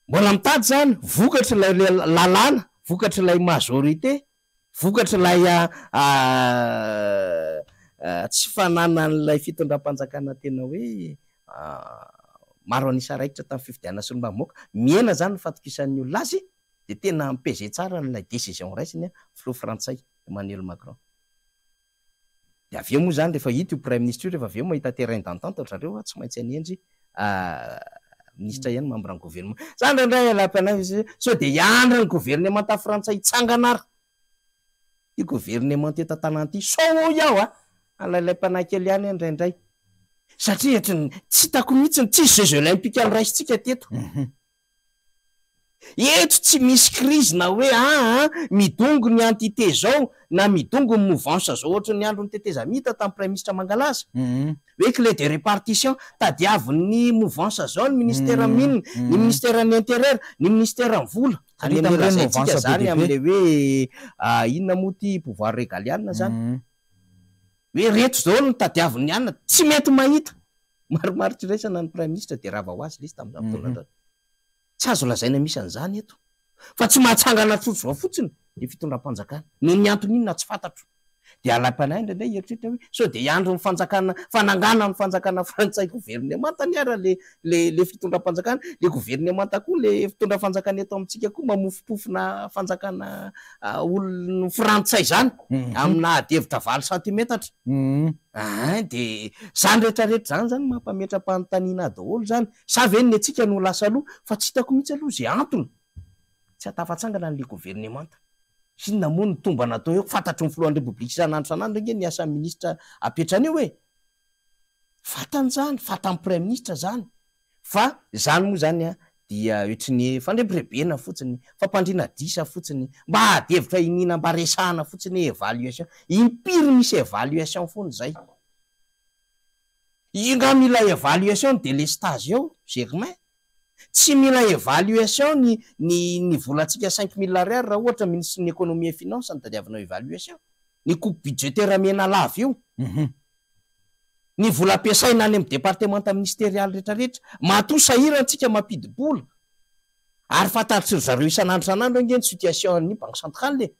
Mbola mitady zany vokatra ilay lalàna, vokatra ilay majorité, vokatra ilay tsy fananan'ilay fitondram-panjakana tena hoe maro anisa raikitra tamin'ny fifidianana sy ny mamoaka. Miena zany ny fatokisan'ny olona azy de tena mipeze tsara n'ilay décision raisiny filoha Frantsay Emmanuel Macron. De aveo moa zany rehefa hita io prime ministre io rehefa aveo mahita terrain d'entente ohatrareo tsy maintsy anendry ministre ihany membre ny gouvernement. Zany indray alam-pianay izy so de hiandra ny gouvernement ta Frantsay hitsanganara. I gouvernement teto Antananty so iaho alailay mpanay kely ihany indraindray. Satria tsy hitako mihitsy tsy Jeux olympiques any raisitsika teto. Eto tsy misy crise na hoe midongo ny entité zao na midongo ny mouvance zao ohatry ny andro ny teteza mita tamin'ny prime ministre Mangalaza. Hoe clé de répartition tadiavin'ny mouvance zao ny ministère mine, ny ministère ny intérieur, ny ministère ny vola. Zay zany am'le hoe inona moa ty pouvoir régaliana zany. Hoe reto zao no tadiavin'ny anina tsy mety mahita. Maromaro tsy raisana ny prime ministre de rava ho azy izy tamin'izany fotoana. Tsy azo lazaina misy an'izany eto. Fa tsy mahatsangana tsotso ao fotsiny ny fitondram-panjakana. Noho ny antony inona tsy fantatro. De alam-panahy indraindray eritreritra hoe so de iandro ny fanjakana fanangana ny fanjakana Frantsay gouvernemanta niara le fitondram-panjakana, le gouvernemanta koa le fitondram-fanjakana eto amintsika koa mamofopofona fanjakana olona Frantsay zany amina adevitra 20 centimetatra. De zany rehetrarehetra zany mampametra-panontaniana daholo zany. Sa veniny atsika no lasa aloha fa tsy hitako mihitsy aloha zay antony tsy atafatsangana n'le gouvernemanta. Sinona moa ny tomba natao eo fantatro ny filohan'ny repoblika isan'andro isan'andro nge ny asa ministra apetrany eo hoe fatan'izany fatan'ny prime ministre zany fa zany moa zany dia ohatrin'ny fandrebirebena fotsiny fampandriana disa fotsiny mba hadevitra inina mba resahana fotsiny évaluation impiry misy évaluation foana zay inga mila évaluation de lestage eo Germain. Tsy mila évaluation ny volantsika 5 000 ariary raha ohatra ministre ny économie et finance ny tadiavinao évaluation. Ny coupe budgétaire mena lava io. Ny vola ampiasaina any amin'ny départementa ministérial rehetrarehetra. Matoa sahirantsika mampidi-bola. Ary fantatry zareo isan'andro isan'andro ange ny situation ny banque centrale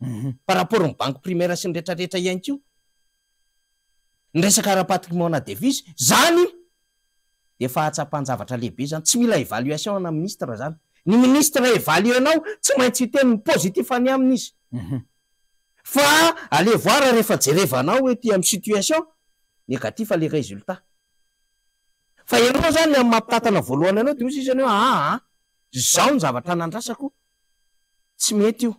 par rapport ny banque primaire sy ny rehetrarehetra ihany koa. Ny resaka ara-patrimoine devise zany efa atsapan-javatra lehibe zany tsy mila évaluation na ministre zany. Ny ministre évaluenao tsy maintsy hiteny positif any aminy izy. fa ale voara rehefa jerevanao hoe ty amin'ny situation négatif le résultat. Fa ianao zany amin'ny mampitatana voalohany anao de ozy izy anao zao ny zavatra nandrasako tsy mety io.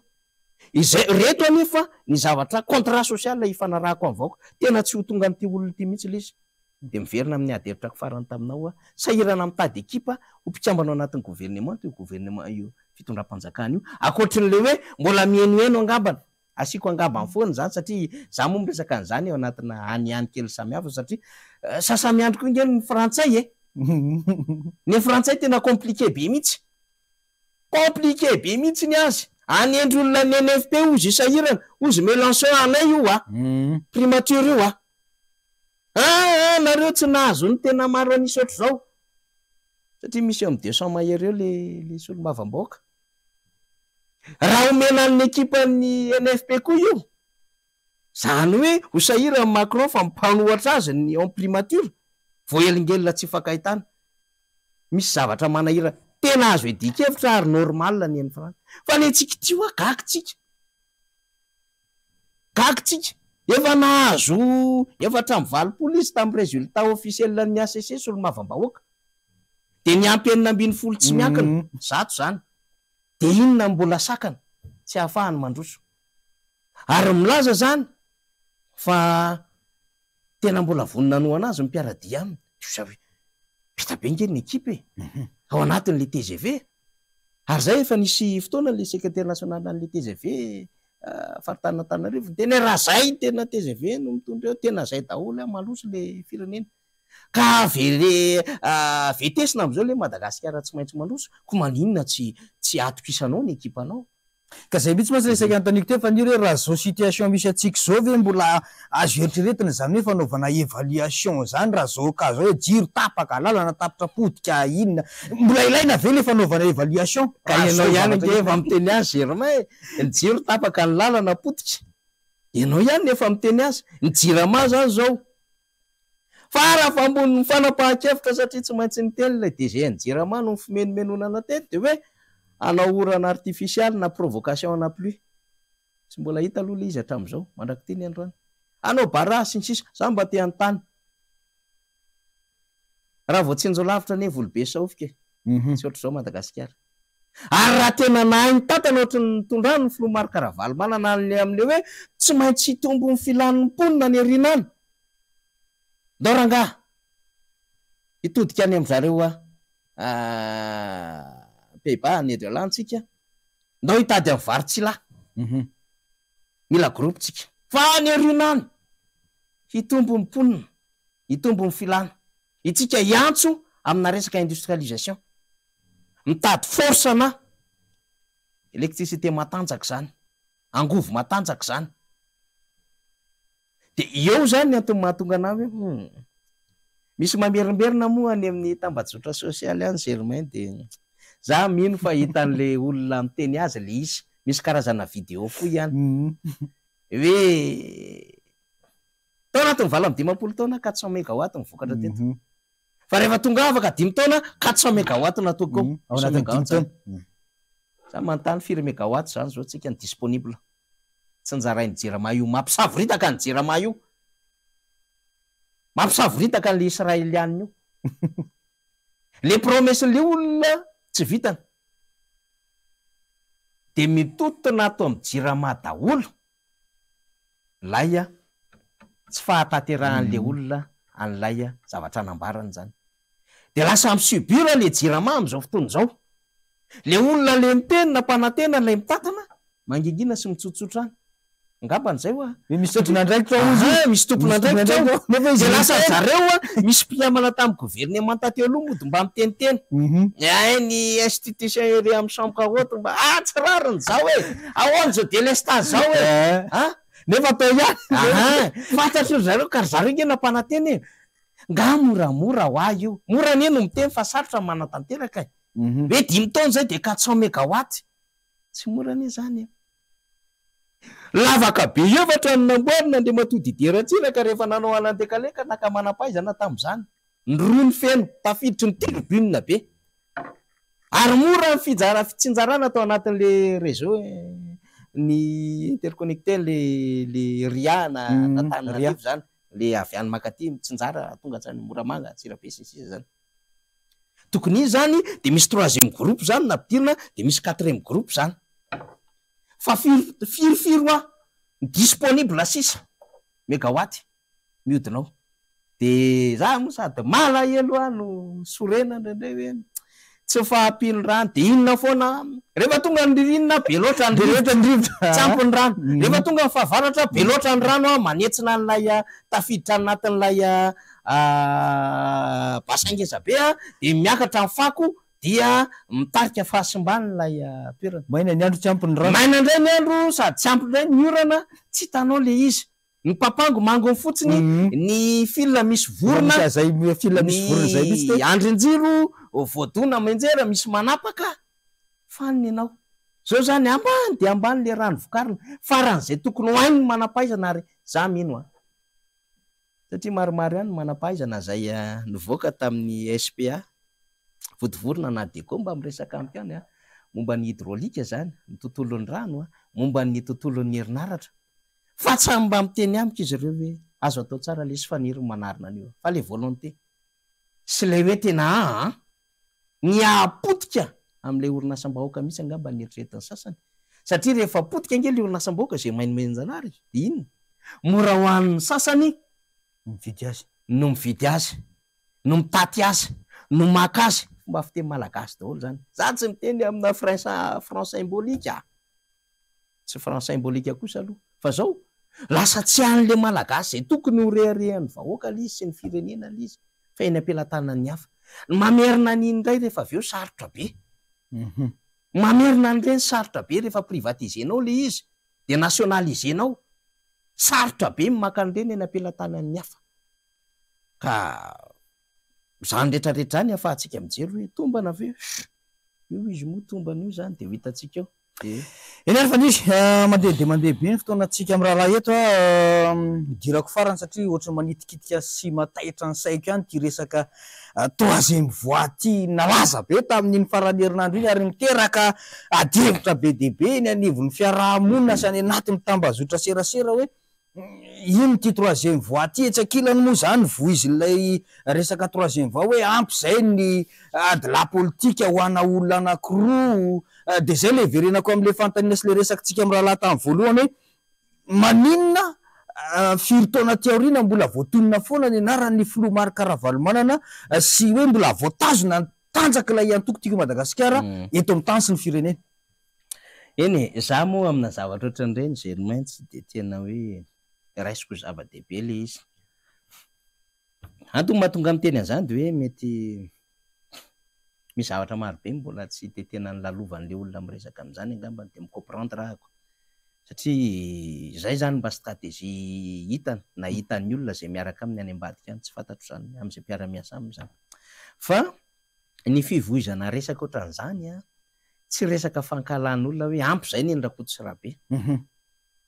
Izay reto anefa ny zavatra contrat social ifanarahako amin'ny vahoaka tena tsy ho tonga amin'ity olona ty mihitsy le izy. De miverina amin'ny ady hevitrako farany taminao sahirana mitady ekipa ho mpikambana anatin'ny gouvernement io gouvernement io fitondram-panjakana io akoatrin'le hoe mbola mienoeno angambana asiko angambany foana zany satria za moa miresaka an'izany eo anatina anyany kely samihafa satria sasamiandroko ingeny ny frantsay ny frantsay tena compliqué be mihitsy ny azy anendry olona ny NFP ozy isahirana ozy Mélenchon anay io primature io nareo tsy nahazo ny tena maro anisy ohatr' zao satria misy eo amin'ny 200 mahery eo le solo-mavam-bahoaka. Raha omena ny ekipa ny NFP koa io zany hoe ho sahira Macron fa mipanohatra azy ny en primature voaelingelina tsy fakahitana misy zavatra manahira tena azo edikevitra ary normal ny any Frantsa fa le tsika ty hoa gagitsika efa nahazo efatra amby 20 izy tamin'ny résultat officiel ny ACC solo-mavam-bahoaka de ny ampy 40 tsy miankina zato zany de inona mbola sakana tsy ahafahany mandroso ary milaza zany fa tena mbola vonina noana azy mpiaradia aminy hoe pita be ngeny ny ekipe ao anatin'le TGV ary zay efa nisy fotoana le secrétaire national an'le TGV Faritan'Antananarivo tena raha zay tena TGV no mitondra eo tena zay daholo maloso le firenena ka vetesina am'izao le Madagasikara tsy maintsy mandroso ko maninona tsy atoko isanao ny ekipanao ka zay mihitsy masy resaka antoniko te fa niry hoe raha zao situation misy atsika zao ve mbola azo eritreretina zany hoe fanaovana évaluation zany raha zao ka zao hoe jiro tapaka lalana tapitra potika inona mbola ilaina ve le fanaovana évaluation ka ianao ihany nge efa miteny azy Germain ny jiro tapaka ny lalana potika ianao ihany efa miteny azy ny jirama zany zao fa raha fa ambony ny fanapahan-kevitra satria tsy maintsy niteny le DG ny jirama no fimenomenonana tety de hoe anao orana artificial na provocation na pluie tsy mbola hita aloha le izy hatramin'izao mandraky teny androany anao bara sinsisa za mba te an-tany raha vao tsenjo lavitra ne volobe saofika tsy ohatr'izao Madagasikara ary raha tena nahay ny tatana ohatry ny tondrano ny Filomaro Karavaly manana le am'le hoe tsy maintsy hitombo ny filan'ny mponina ny arinany doranga hitodika any am'zareo Pays-Bas Nederlandsika ndao hitady amin'ny varotsila mila groupe tsika fa ny arinany hitombo ny mponina hitombo ny filana itsika iantso amina resaka industrialisation mitady force na électricité matanjaka zany angovo matanjaka zany de eo zany ny antony mahatonga anazy hoe misy mamerimberina moa any amin'ny tambazotra sosialy any Germain de za mino fa hitan'le olona miteny azy le izy misy karazana vidéo fo ihany hoe tao anatin'ny 20 taona 400 mégawatt ny vokatra teto fa rehefa tonga afaka 5 taona 400 mégawatt natoko ao anatin'ny 10 taona za manontany firy mégawatt zany zao tsika ny disponible tsy njarainy jirama io mampisavoritaka ny jirama io mampisavoritaka an'le israelianina io le promessin'le olona tsy vitana de mitotona ato amin'ny jirama daholo lay tsy fahataterahan'le olona an'lay zavatra anambarany zany de lasa misubira le jirama am'izao fotoana zao le olona le mitenina mpanantena lay mitatana mangingina sy mitsotsotra any ngambany zay hoa misy tompona ndraikitra ozy misy tompona ndraikitra de lasa zareo misy mpiamana tamin'ny gouvernement teo aloha mody mba miteniteny ny institution ere amin'ny chambre haute mba tsy rariny zao ahoany zao délestage zao nefa atao ihany fantatry zareo kary zareo ngena mpananteny nga moramora ho ahy io mora ny no miteny fa sarotra manatanteraka hoe 5 taona zay de 400 mégawatt tsy mora ny zany lavaka be efatra ny namboarina de matody ideratsiraka rehefa nanao anandekaleka naka manampaizana tam'izany nyrony feno tafiditry ny tribune be ary mora ny fitsinjarana atao anatin'le réseau ny interconnecté le ria na tanarivo zany le avy any makaty tsinjara tonga zany Moramanga Tsirabe sisa zany tokony izy zany de misy 3e groupe zany nampidirina de misy 4e groupe zany fa firy disponible sisa mégawatt mihodinao de za mo sady malahelo no sorena ndrendray hoe tsy fahampino rano de inona foana rehefa tonga ny ririnina be loatra ny rivotra tsampony rano rehefa tonga ny fahavaratra be loatra ny rano manetsina an'ilay tafiditra anatin'ilay basangezabe de miakatra ny fako dia mitarika fahasimban'ilay toerana maina ny andro tsampony rano maina indray ny andro sady tsampony indray ny orana tsy hitanao le izy ny papango mangony fotsiny ny fila misy vorona zay fila misy vorona zay misy andrin-jiro voadona menjera misy manapaka faniny ianao zao zany ambany de ambany le rano vokarina faran'izay tokony ho hainy manam-pahaizana ary za mino satria maromaro ihany manam-pahaizana zay nivoaka tamin'ny SPA vodivorona na deco mba miresaka amiko ihany momba ny hydraolika zany ny tontolon'ny rano momba ny tontolon'ny herinaratra fa tsy mba miteny amiko izy ireo hoe azo atao tsara le sy faniry manarina an'io fa le volonté sy le hoe tena ny apotika am'le orinasam-bahoaka misy angamba ny eritreretiny sasany satria rehefa potika ange le orinasam-bahoaka zay mainomenjanary de iny mora ho an'ny sasany mividy azy no mividy azy no mitaty azy no maka azy fomba fiteny malagasy daholo zany za tsy miteny amina franc symbolique tsy franc symbolique kosa aloha fa zao lasa tsy an'le malagasy zay tokony ho reharehan'ny vahoaka lizy sy ny firenena lizy fa eny ampelantanany hafa mamerina ny indray rehefa avy eo sarotra be mamerina n'ireny sarotra be rehefa privatisenao le izy de nationalisenao sarotra be maka an'ireny eny ampelantanany hafa ka zany rehetrarehetra zany afahantsika mijery hoe tombana aveo io izy moa tombana io zany de ho hitantsika eo eny ary fandrisy mandeha de mandeha be ny fotoanantsika amin'ny rahalahy eto dirako farany satria ohatrany manitikitika sy mataitra ny saiko ihany ty resaka 3e voie ty nalaza be tamin'iny farany herinandro iny ary miteraka adevitra be dehibe eny anivon'ny fiarahamonina sy any anaty mitambazotra serasera hoe ino ty 3e voie ty etsakilany moa zany vo izy lay resaka 3e voie hoe ampy zay ny de la politika ho ana olona anankiroa de zay le verenako am'le fantanina sy le resakitsika amy rahalahy tamy voalohany hoe maninona firy taona ty aorina mbola voatonona foana ny anaran'ny Filomary Karavalomanana sy hoe mbola voatazona ny tanjaka ilay antokotiko Madagasikara eto amin'ny tany sy ny firenena eny za moa amina zavatra ohatran'ireny Germain tsy de tena hoe raisiko zava-dehibe le izy antony mahatonga miteny an'izany de hoe mety misy zavatra marobe mbola tsy de tena nilalovan'le olona miresaka amin'izany angamba de micomprendre rahako satria zay zany mba stratégie hitany na hitan'ny olona zay miaraka aminy any ambadika any tsy fantatro zany am'izay mpiara-miasa aminy zany fa ny fivoizana resaka ohatran'izany tsy resaka fankalan'olona hoe ampy zay ny Rakototsy Rabe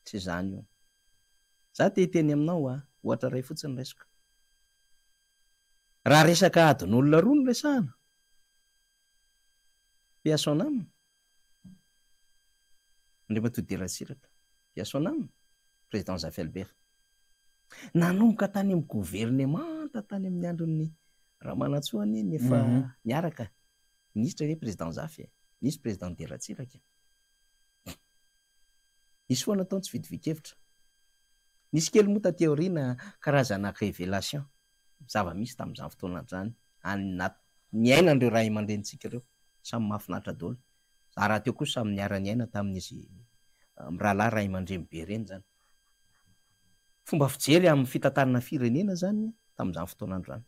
tsy zany io za te hiteny aminao ohatra ray fotsiny resaka raha resaka adin'olona roa no resahana Piasonam Andriamatoa Deratsiraka Piasonam président Zafy Albert nanomboka tany amin'ny gouvernemanta tany amin'ny andron'ny Ramanatsoany iny efa niaraka ministre hoe président Zafy nisy président Deratsiraka nisy foana ataony tsy vidivikevitra nisy kely moa taty aoriana karazana révélation zava-misy tamin'izany fotoana zany ny ainandreo raha aman-drenitsika ireo samy mahafinaritra daholo za raha teo kosa samy niara-ny aina tamin'izy mirahalahy ray aman-dreny be reny zany fomba fijery amin'ny fitantanana firenena zany tamin'izany fotoanandro zany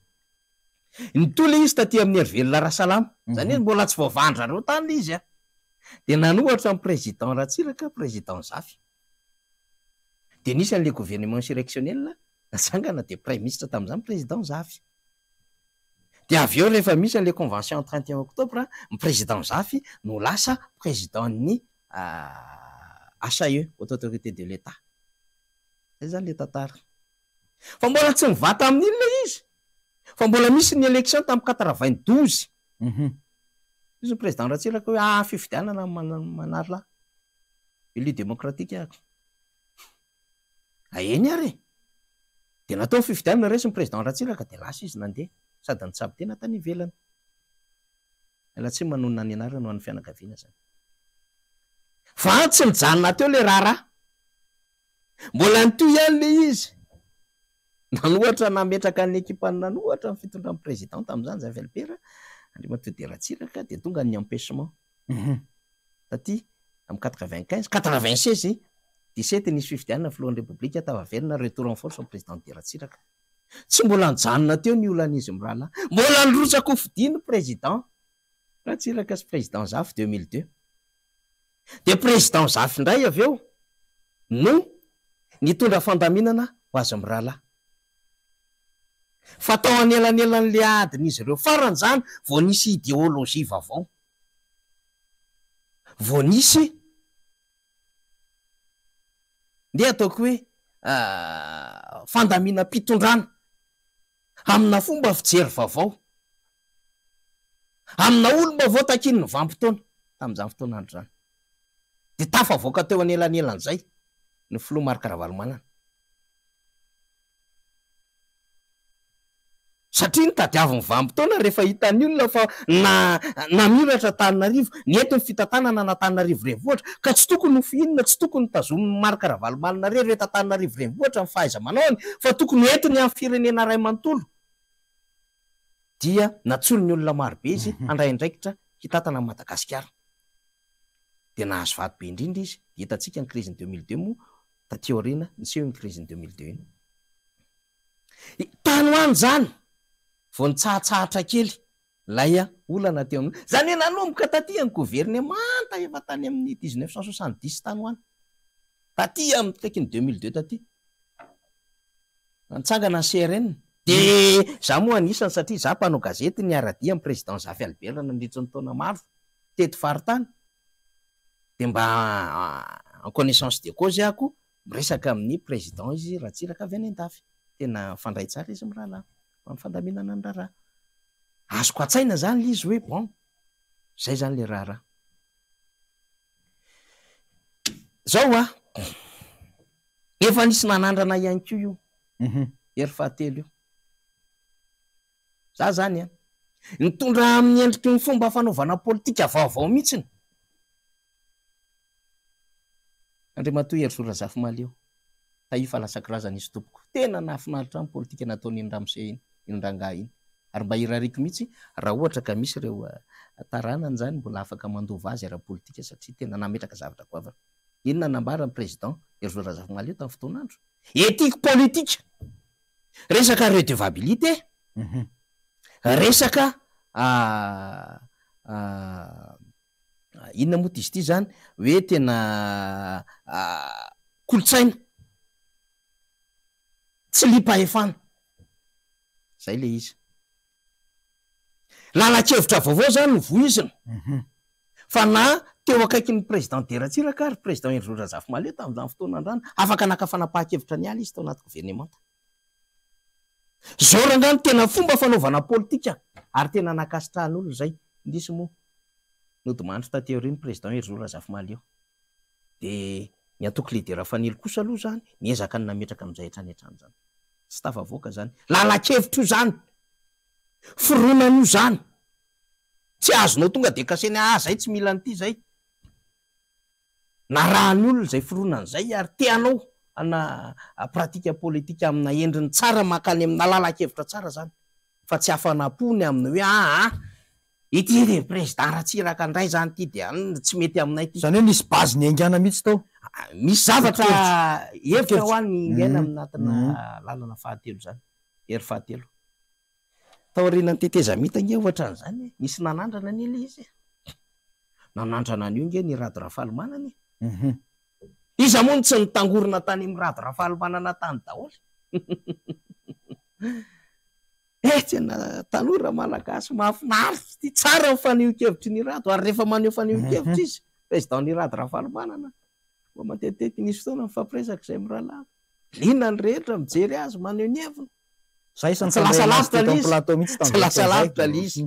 nitola izy taty amin'ny Hervelona Rasalama zany hoe mbola tsy voavandrareo tany izy de nanohatra amin'ny président Ratsiraka président Zafy de nisy an'le gouvernement insurrectionnel nasangana de premier ministre tamin'izany président Zafy de avy eo rehefa misy an'le convention 31 octobre ny président Zafy no lasa président-ny ASAE autorité de l'État zay zany le tantara fa mbola tsy mivata amin'iny le izy fa mbola misy ny élection tamin'ny 92 izy ny président Ratsiraka hoe fifidianana manary lahy élu démocratique ako aeny ary de natao fifidianana resy ny président Ratsiraka de lasa izy nandeha sady nitsabo tena tany ivelany ala tsy manonona ny anarana no an'ny fianakaviana zany fa tsy mijanona teo le raharaha mbola nytoy ihany le izy nanohatra nametraka ny ekipany nanohatra ny fitondran'ny président tamin'izany Javelbert Andriamatoa de Ratsiraka de tonga ny empêchement taty amin'ny 95 96 17 nisy fifidianana filohan'ny république tavaverina retour en force au président de Ratsiraka tsy mbola nijanona teo ny olan'izy mirahalahy mbola nirotsaka hofidiany président Ratsiraka sy président Zafy 2002 de président Zafy indray avy eo no nitondra fandaminana ho azy mirahalahy fa tao anelanelan'le adin'izy ireo faran'izany vao nisy idéologie vaovao vao nisy nde ataoko hoe fandamina-pitondrana amina fomba fijery vaovao amina olom-baovao takiny ny vanim-potoana tamin'izany fotoana andro zany de tafavoaka teo anelanelan'izay ny filoha Marc Ravalomanana satria nitadiavy ny vanim-potoana rehefa hitan'ny olona fa namiratra Antananarivo nety ny fitantanana na Antananarivo renivohitra ka tsy tokony ho fihinana tsy tokony tazomin'ny Marc Ravalomanana reto Antananarivo renivohitra ny fahaiza-manaony fa tokony entiny amin'ny firenena ray manontolo dia natsolo ny olona marobe izy andray andraikitra hitantana Madagasikara de nahazo vaty be indrindra izy hitantsika ny crise ny 2002 moa taty aoriana niseho ny crise ny 2002 tany ho any zany vao nitsahatsahatra kely laya olana teo amin'ny zany hoe nanomboka taty ny gouvernemanta efa tany amin'ny 1970 tany ho any taty amin'ny taikiny 2002 taty nitsangana ny CRN de za moa anisany satria za mpanao gazety ny aradia amin'ny président Zafy Albert nandritra ny taona maro teto faritany de mba en connaissance de cause ako miresaka amin'ny président izy Ratsiraka avy any an-dafy tena fandray tsara izy mirahalahy amin'ny fandaminana ny raharaha azoko atsaina zany le izy hoe bon zay zany le raharaha zao efa nisy nanandrana ihany ko io hery fahatelo io za zany nitondra amin'ny endriky ny fomba fanaovana politika vaovao mihitsiny Andriamatoa Hery Sorazafy Maleo taifa lasa-kirazana izy tompoko tena nahafinaritra ny politika nataony Indramose iny Indrangah iny ary mba irariko mihitsy raha ohatra ka misy ireo taranany zany mbola afaka mandova azy ara-politika satria tena nametraka zavatra goavana inona nambarany président Hery Sorazafy Maleo tamin'ny fotoanandro éthique politique resaka redevabilité resaka inona moa izy ity zany hoe tena kolotsaina tsy lipa-efana zay le izy lala-kevitra vaovao zany no voizina fa na teo akaiky ny président de Ratsiraka ary président Hery Sorazafy Maleo tamin'izany fotoana andrano afaka naka fanapahan-kevitra ny aly izy tao anaty gouvernemanta zao rangano tena fomba fanaovana politika ary tena nakasitrahan'olo zay indisy moa nodimandry taty aoriany président Hery Sorazafy Maleo de ny atoko lidera fanily kosa aloha zany niezaka ny nametraka amin'izay hatrany hatrany zany tsy tafavoaka zany lala-kevitra io zany fironana io zany tsy azonao tonga de kasena zay tsy mila nyity zay na raha ny olona zay fironana zay ary teanao ana pratika politika amina endriny tsara makany amina lala-kevitra tsara zany fa tsy hafanapony aminy hoe ity de président Ratsiraka andray zany ity de tsy mety aminay ty zany hoe nisy bazy ny aingana mihitsy tao misy zavatra hevitra ho any ingaina aminatina lalana fahatelo zany hery fahatelo taorianany tetezamita nge ohatra n'zany nisy nanandrana any le izy nanandrana an'io nge ny Rado Rafalomanana izy moa tsy nitangorona tany amin'ny Rado Rafalomanana tany daholo tsena tanora malagasy mahafinaritra ty tsara mifanio-kevitry ny Rado ary rehefa maneho fanio-kevitra izy président ny Rado Rafalomanana mba matetitety nisy fotoana mifampiresaka izay mirahalahy lina ny rehetra mijery azy maneho ny heviny tsy lasa lavitra le izy tsy lasa lavitra le izy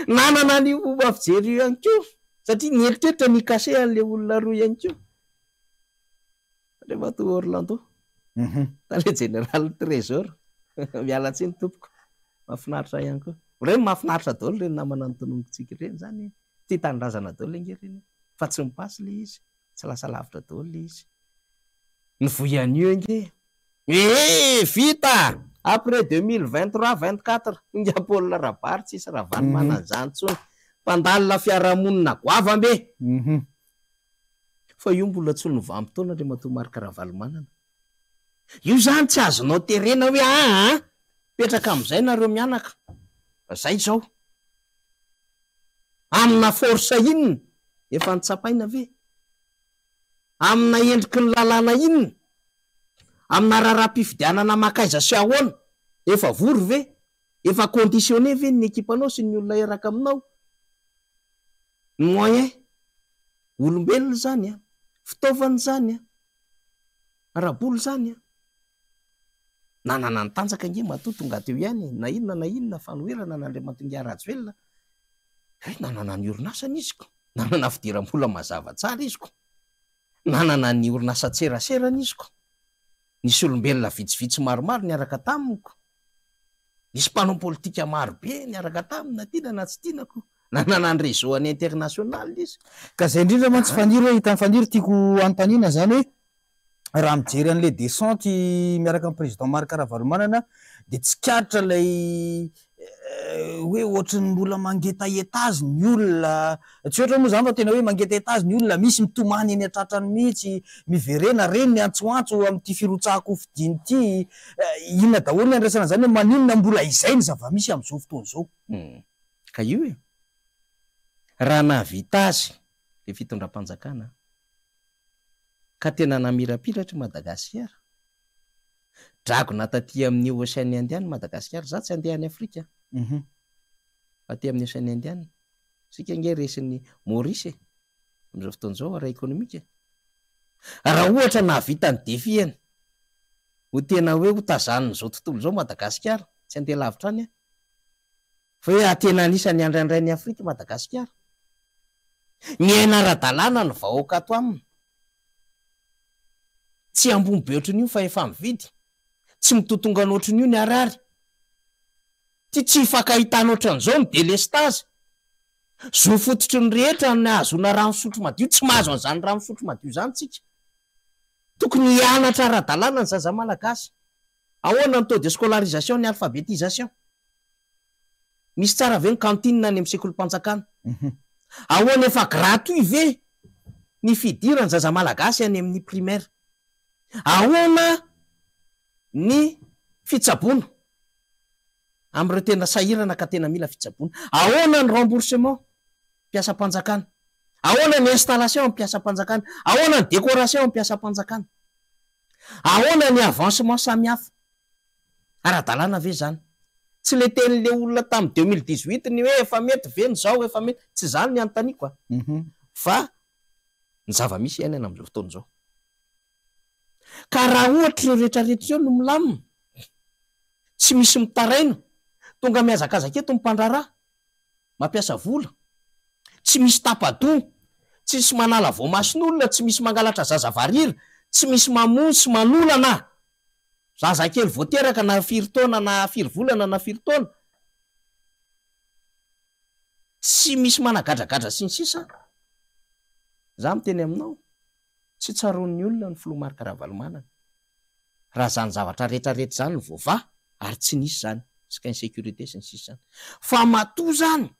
nanana ny fomba fijery io ihany ko satria nieritreritra nikase an'le olona roa ihany ko Re Matoa Orlando. Tale General Trésor. Miala tsiny tompoko. Mahafinaritra ihany koa. Reny mahafinaritra daholo reny namana nytononontsika ireny zany. Tia tanindrazana daholo le ngereny. Fa tsy mipasy le izy. Tsy lasa lavitra daholo le izy. Ny voyanio nge. Vita! Après 2023-24 inga Paul Rabary tsisy ravany mananjany tsony. Mpandalina fiarahamonina goavambe. Fa io mbola tsy novampotoana le Matoa Marc Ravalomanana. Io zany tsy azonao terena hoe petraka am'izay nareo mianaka. Zay zao. Amina forsa inona efa nitsapaina ve? Amina endriky ny lalàna inona? Amina raharaham-pifidianana makaiza sy ahoana? Efa vory ve? Efa conditionné ve ny ekipanao sy ny olona eraka aminao? Ny moyen olombelona zany fitaovana zany rabolo zany nanana ny tanjaka nge Matoa tonga teo ihany na inona fanoherana n'Andriamantonga Rajoelina. Nanana ny orinasany izy ko, nanana fidiram-bola mazava tsara izy ko, nanana ny orinasa tseraserana izy ko, nisy olombelona vitsivitsy maromaro niaraka taminy ko, nisy mpanao politika marobe niaraka taminy na tiana na tsy tiana ko, nanana ny réseau any international izy. Ka zay indrindra mantsy faniry hoe hitan'ny faniry tiako anontaniana zany hoe raha mijery an'le descente miaraka amin'ny président Marc Ravalomanana de tsy karitra lay hoe ohatrany mbola mangeta etazy ny olona, tsy ohatra moa zany fa tena hoe mangeta etazy ny olona, misy mitomany eny an-tratrany mihitsy, miverena reny ny antsoantso amin'ity firotsahako fidiany ity, inona daholo ny andraisana zany hoe maninona mbola izay ny zava-misy amin'izao fotoana izao. Ka io raha nahavita azy le fitondram-panjakana ka tena namirapiratra Madagasikara, dragona taty amin'ny Ocean Indian Madagasikara, za tsy andeha any Afrika aty amin'ny Ocean Indian, sika nge resin'ny Maurice amin'izao fotoan'izao ara ekonomika. Raha ohatra nahavita ny defiany ho tena hoe ho tazaniny zao tontolo zao Madagasikara, tsy andeha lavitra any fa hoe tena anisany andraindray ny Afrika Madagasikara. Miaina ara-dalàna ny vahoaka ato aminy, tsy ambony be ohatrin'io fa efa mividy, tsy mitotongana ohatrin'io ny arary, tsy hifankahitana ohatran'izao ny délestage. Zo fototry ny rehetra ny azona rano fisotro madio, tsy mahazo an'izany rano fisotro madio zany tsika. Tokony hianatra ara-dalàna ny zaza malagasy. Ahoana ny taux de scolarisation, ny alphabétisation? Misy tsara ve ny cantine any amin'ny sekolim-panjakana? Ahoana efa gratuit ve ny fidirany zaza malagasy any amin'ny primaire? Ahoana ny fitsaboana amin'ireo tena sahirana ka tena mila fitsaboana? Ahoana ny remboursement mpiasam-panjakana? Ahoana ny installation mpiasam-panjakana? Ahoana ny décoration mpiasam-panjakana? Ahoana ny avancement samihafa? Ara-dalàna ve zany? Tsy le tenin'le olona tamin'ny 2018 ny hoe efa mety ve ny zao, efa mety, tsy zany ny anotaniako fa ny zava-misy iainana amin'izao fotoana izao. Ka raha ohatra ireo rehetrarehetra eo no milamina, tsy misy mitaraina, tonga miazakazaka eto mimpandrarà, mampiasa vola, tsy misy tapadoa, tsy misy manala voamason'olona, tsy misy mangalatra zaza varira, tsy misy mamono sy manolana zazakely voateraka na firy taona na firy volana na firy taona, tsy misy managadragadra sy ny sisa. Za miteny aminao, tsy tsaroan'ny olona ny filoha Marc Ravalomanana raha zany zavatra rehetrarehetra zany ny voava ary tsy nisy zany sika insécurité sy ny sisa zany. Fa Matoa zany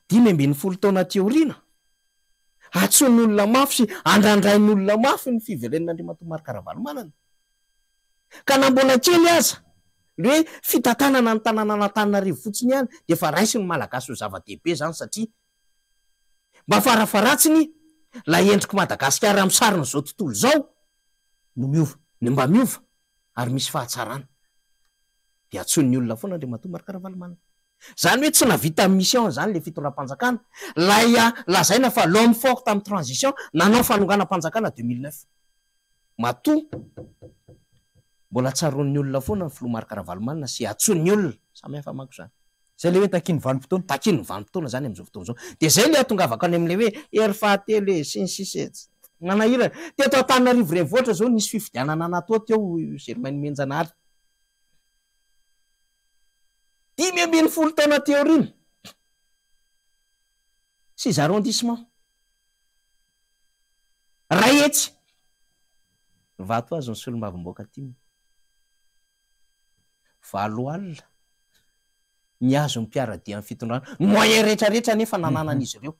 15 taona teoriana atson'olona mafy sy andrandrain'olona mafy ny fiverenan'Andriamantoa Marc Ravalomanana. Ka na mbola kely aza le hoe fitantanana ny tanàna an'Antananarivo fotsiny ihany de efa raisy ny malagasy ho zava-dehibe zany, satria mba farafaratsiny la endriky Madagasikara amin'ny sariny zao tontolo zao no miova, ny mba miova ary misy fahatsarana de atson'ny olona foana Andriamantoa Marc Ravalomanana. Zany hoe tsy navita amin'ny mission zany le fitondram-panjakana, lazaina fa l'homme fort tamin'ny transition nanao fanonganam-panjakana 2009. Matoa mbola tsaroan'ny olona foana ny filoha Marc Ravalomanana sy atson'ny olona samihafa manko zany. Zay le hoe takiany vanim-potoana, takiany vanim-potoana zany amin'izao fotoana izao. De zay le atongavaka any amin'le hoe hery fahatelo sy ny sisa nanahirana teto Antananarivo renivohitra zao nisy fifidianana natao teo Germaine Menjanary 5 taona teorina six arrondissement Rahetsy vato azy ny solomavim-boaka ty valo alina niazo ny mpiaradia amin'ny fitondrana moyen rehetrarehetra nefa nananan'izy ireo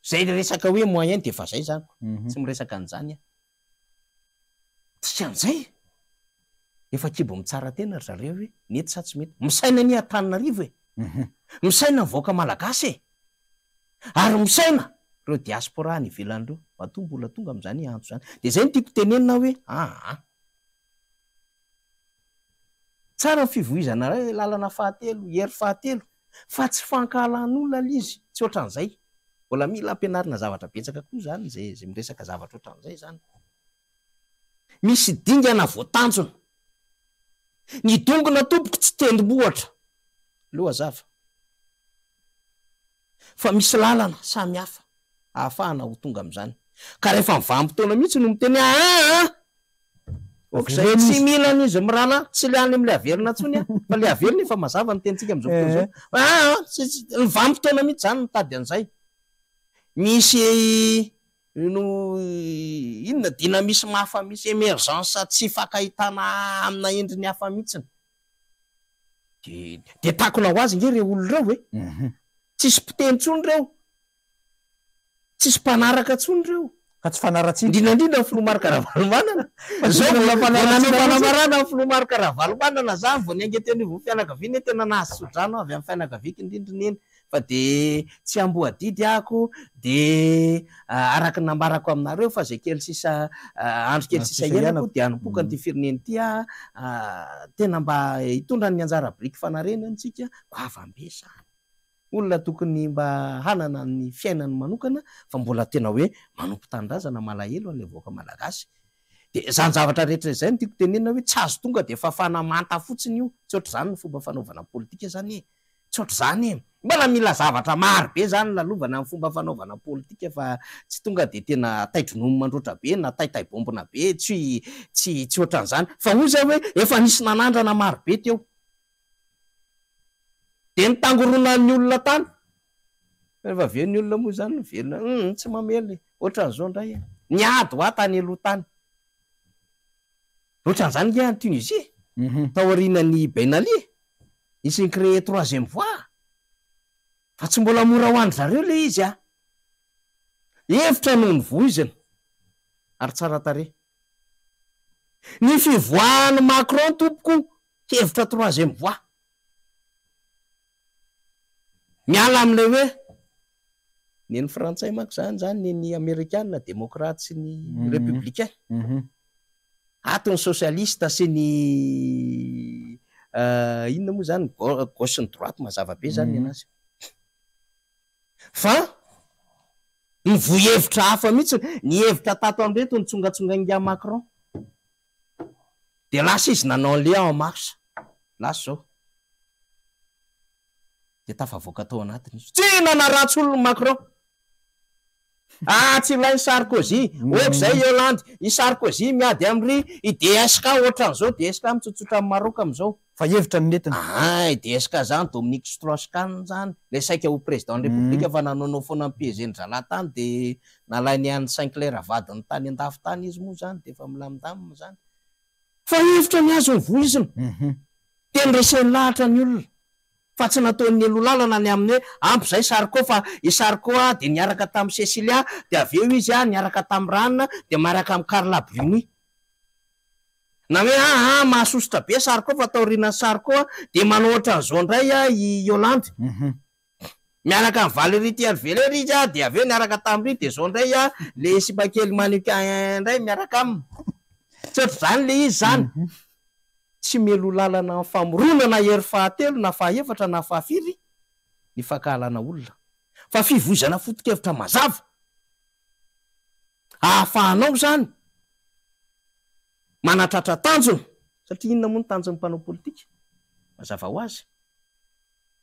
zay resaka hoe moyen de fa zay zany tsy miresaka an'izany tsy an'izay efa kibo mitsara tena ry zareo hoe nety sa tsy mety misaina ny Antananarivo e misaina ny voaka malagasy e ary misaina reo diaspora ny ivelan'ireo matoa mbola tonga amin'izany antso zany de zay no tiako tenenina hoe tsara ny fivoizana lalana fahatelo hery fahatelo fa tsy fankahalan'olona lizy tsy ohatran'izay mbola mila ampianarina zavatra betsaka koa zany zay miresaka zavatra ohatran'izay zany misy dingana voatanjona ny dongona tompoko tsy tendrombohatra loha zava fa misy lalana samy hafa ahafahana ho tonga amin'izany ka rehefa mivampotoana mihitsy no miteny okzay tsy mila an'izy mirana tsy le any am'le averina ntsony fa le averina efa mazava ny tenitsika am'izao fotoana zao mivampotoana mihitsy zany mitady an'izay misy no inona dinamisme hafa misy emergence tsy fakahitana amina endriny hafa mihitsiny de takona ho azy nge reo olo reo hoe tsisy mpiteny tsony reo tsisy mpanaraka tsony reo ka tsy fanaratsy indrindrandrindra ny filomarika rahavalomanana zao mbola fanamarana ny filomarika rahavalomanana za vao ny angeteny vo fianakaviana tena nahasodrano avy amin'ny fianakaviako indrindriny eny fa de tsy amboadidy ako de araky nambarako aminareo fa zay kely sisa andro kely sisa ianako de anompoka ty fireneny ty tena mba hitondra ny anjara briky fanarenantsika ko avambesa olona tokony mba hanana ny fiainany manokana fa mbola tena hoe manompo tandrazana malahelo an'le voaka malagasy de zany zavatra rehetra zay no tiako tenenina hoe tsy azo tonga de fa fanamanta fotsiny io tsy ohatr' zany ny fomba fanaovana politika zany tsy ohatr' zany mbola mila zavatra maro be zany lalovana amin'ny fomba fanaovana politika fa tsy tonga de tena taidronomy mandroatra be na taitaibombona be tsy ohatran'izany fa oza hoe efa nisy nanandrana maro be teo de nitangorona ny olona tany rehefa ve ny olona moa zany velona tsy mamely ohatran'izao ndray niady ho atany aloha tany ohatran'izany nge any Tunisie taorianany Ben Ali izy créé troisième voie fa tsy mbola mora ho andry zareo le izy hevitra noho ny voizina ary tsara tare ny fivoahany Macron tompoko hevitra troisième voie miala am'le hoe neny frantsay mako zany ny amerikanina démocrate sy ny républicain atony socialiste sy ny inona moa zany gauche ny droite mazava be zany anazy fa ny vohevitra hafa mihitsy ny hevitra tato amreto ny tsongatsongainga Macron de lasa izy nanao lien en marche lasa zao de tafavoaka tao anatiny izy tsy nanaratsy olony Macron tsy ilay Sarkozy ohatr'izay Hollande i Sarkozy miady amry i DSK ohatran'izao DSK mitsotsotra amin'ny Maroc am'izao fa hevitra ny netiny DSK zany Dominique Strauss-Kahn zany le saika ho président de république fa nanaonao foana ny PSG ny zalatany de nalainy any Sinclair avadiny tany andafy tany izy moa zany de efa milamindamina zany fa hevitra ny azo ny voizina teny reseny lahatra ny olona fa tsy nataon'ny elo-lalana ny amin'ny ampy zay Sarko fa i Sarko de niaraka tamin'ny Cecilia de avy eo izy niaraka tamin'ny Ranina de miaraka amin'ny Carla Bruni na hoe mahasositra be Sarko fa taoriana Sarko de manao ohatran'izao ndray i Hollande miaraka amin'ny Valérie Tervelers izy de avy eo niaraka tamin'ny de zao ndray le sipakely Manukin ndray miaraka aminy tsy ohatr'izany le izy zany tsy melo lalana famorona na hery fahatelo na fahaefatra na fahafiry ny fankahalana olona fa fivozana foto-kevitra mazava ahafahanao zany manatratra tanjona satria inona moa ny tanjon'ny mpanao politika mazava ho azy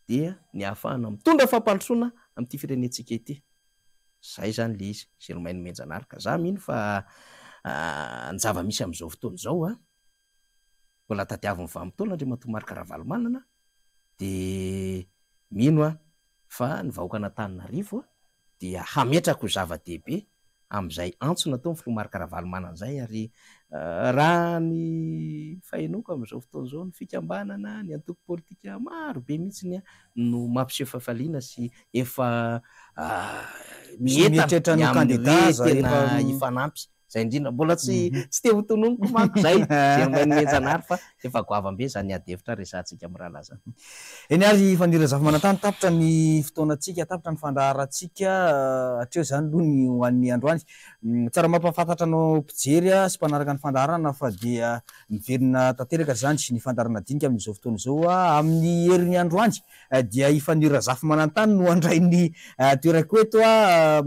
dia ny ahafahana mitondra fampandrosoana amin'ity firenentsika ity zay zany le izy Germaine Menjanarka. Za mino fa ny zava-misy am'izao fotoana zao a mbola tadiavin'ny vanim-potoana Andriamatoa Marc Ravalomanana, de mino a fa ny vahoaka an'Antananarivo a dia hametraka ho zava-dehibe am'izay antso natao ny filoha Marc Ravalomanana zay, ary raha ny fahenoko am'izao fotoana zao ny fikambanana ny antoko politika maro be mihitsiny a no mampiseho fahafaliana sy efa mieritreritra no candidat za tena hifanampy zay indrindra mbola tsy te ho tononoko manko zay Germaine Menjanary fa efa goavambe zany adevitra resantsika amin'ny rahalaza. Eny ary Fanira Zavamanantany, tapitra ny fotoanantsika, tapitra ny fandaharantsika hatreo zany aloha ny ho an'ny androany. Tsara mampafantatra anao mpijery sy mpanaraka ny fandaharana fa dia miverina tanteraka zany sy ny fandaharana dinika amin'izao fotoana izao amin'ny herin'ny androany dia i Fanira Zavamanantany no andray ny toerako eto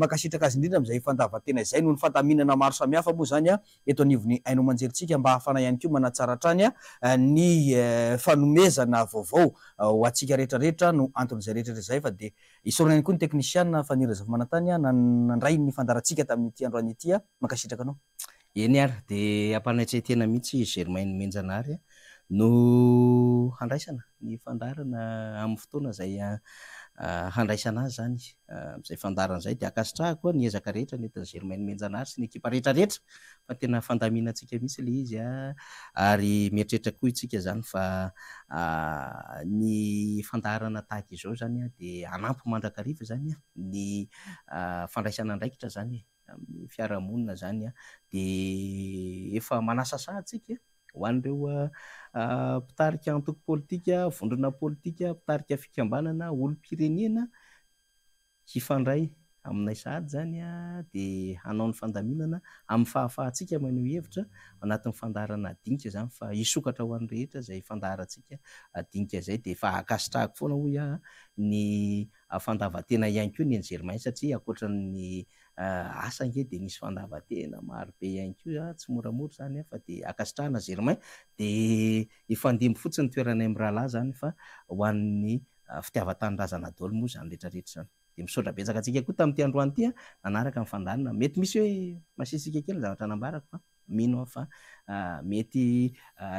makasitraka azy indrindra amin'izay fandavan-tena izay, noho ny fandaminana maro samihafa moa zany eto anivon'ny Aino Amanjery mba hafana ihany koa manatsara hatrany ny fanomezana vaovao ho antsika rehetrarehetra no anton'izay rehetrarehetra zay, fa de isorana ihany koa ny teknisiana Fanira Zavamanantany nandray ny fandarantsika tamin'ity androany ity makasitraka anao. Eny ary de ampanaitray tena mihitsy Germaine Menjanary no handraisana ny fandarana amin'ny fotoana zay handraisana azy zany am'izay fandarana zay, de akasitrahako koa ny ezaka rehetra nentin'ny Germaine Menjanary sy ny ekipa rehetrarehetra fa tena fandaminantsika mihitsy le izy ary mieritreritra koa itsika zany fa ny fandarana tahaka izao zany de anampy mandrakariva zany ny fandraisana andraikitra zany amin'ny fiarahamonina zany de efa manasasa antsika ho an'ireo mpitarika antoko politika, vondrona politika, mpitarika fikambanana, olom-pirenena hifandray aminay sahady zany de hanao ny fandaminana amin'ny fahafahantsika maneho hevitra anatin'ny fandaharana dinika zany, fa hisokatra ho an'ny rehetra zay fandaharantsika dinika zay, de efa akasitrahako foana hoy ny fandavan-tena ihany koa ny Germaine, satria ankoatran'ny asa nge de nisy fandavan-tena maro be ihany koa tsy moramora zany fa de akasitrahana Germaine de ifandimby fotsiny toerana amin'ny rahalahy zany fa ho an'ny fitiavan-tanindrazana Dolo moa zany rehetrarehetra zany. De misaotra betsaka antsika koa tamin'ity androany ity nanaraka ny fandaharana, mety misy hoe masisika kely zavatra nambarako fa mino fa mety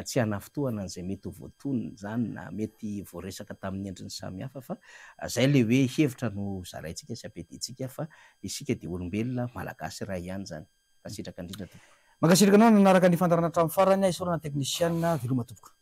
tsy hanafotoana an'izay mety ho voatonona zany na mety voaresaka tamin'ny endriny samihafa, fa zay le hoe hevitra no zaraintsika sy apedintsika fa isika de olombelona malagasy ray ihany zany. Makasitraka indrindra. Makasitraka anao nanaraka ny fandarana hatramin'ny farany, isorana teknisiana veloma tompoko.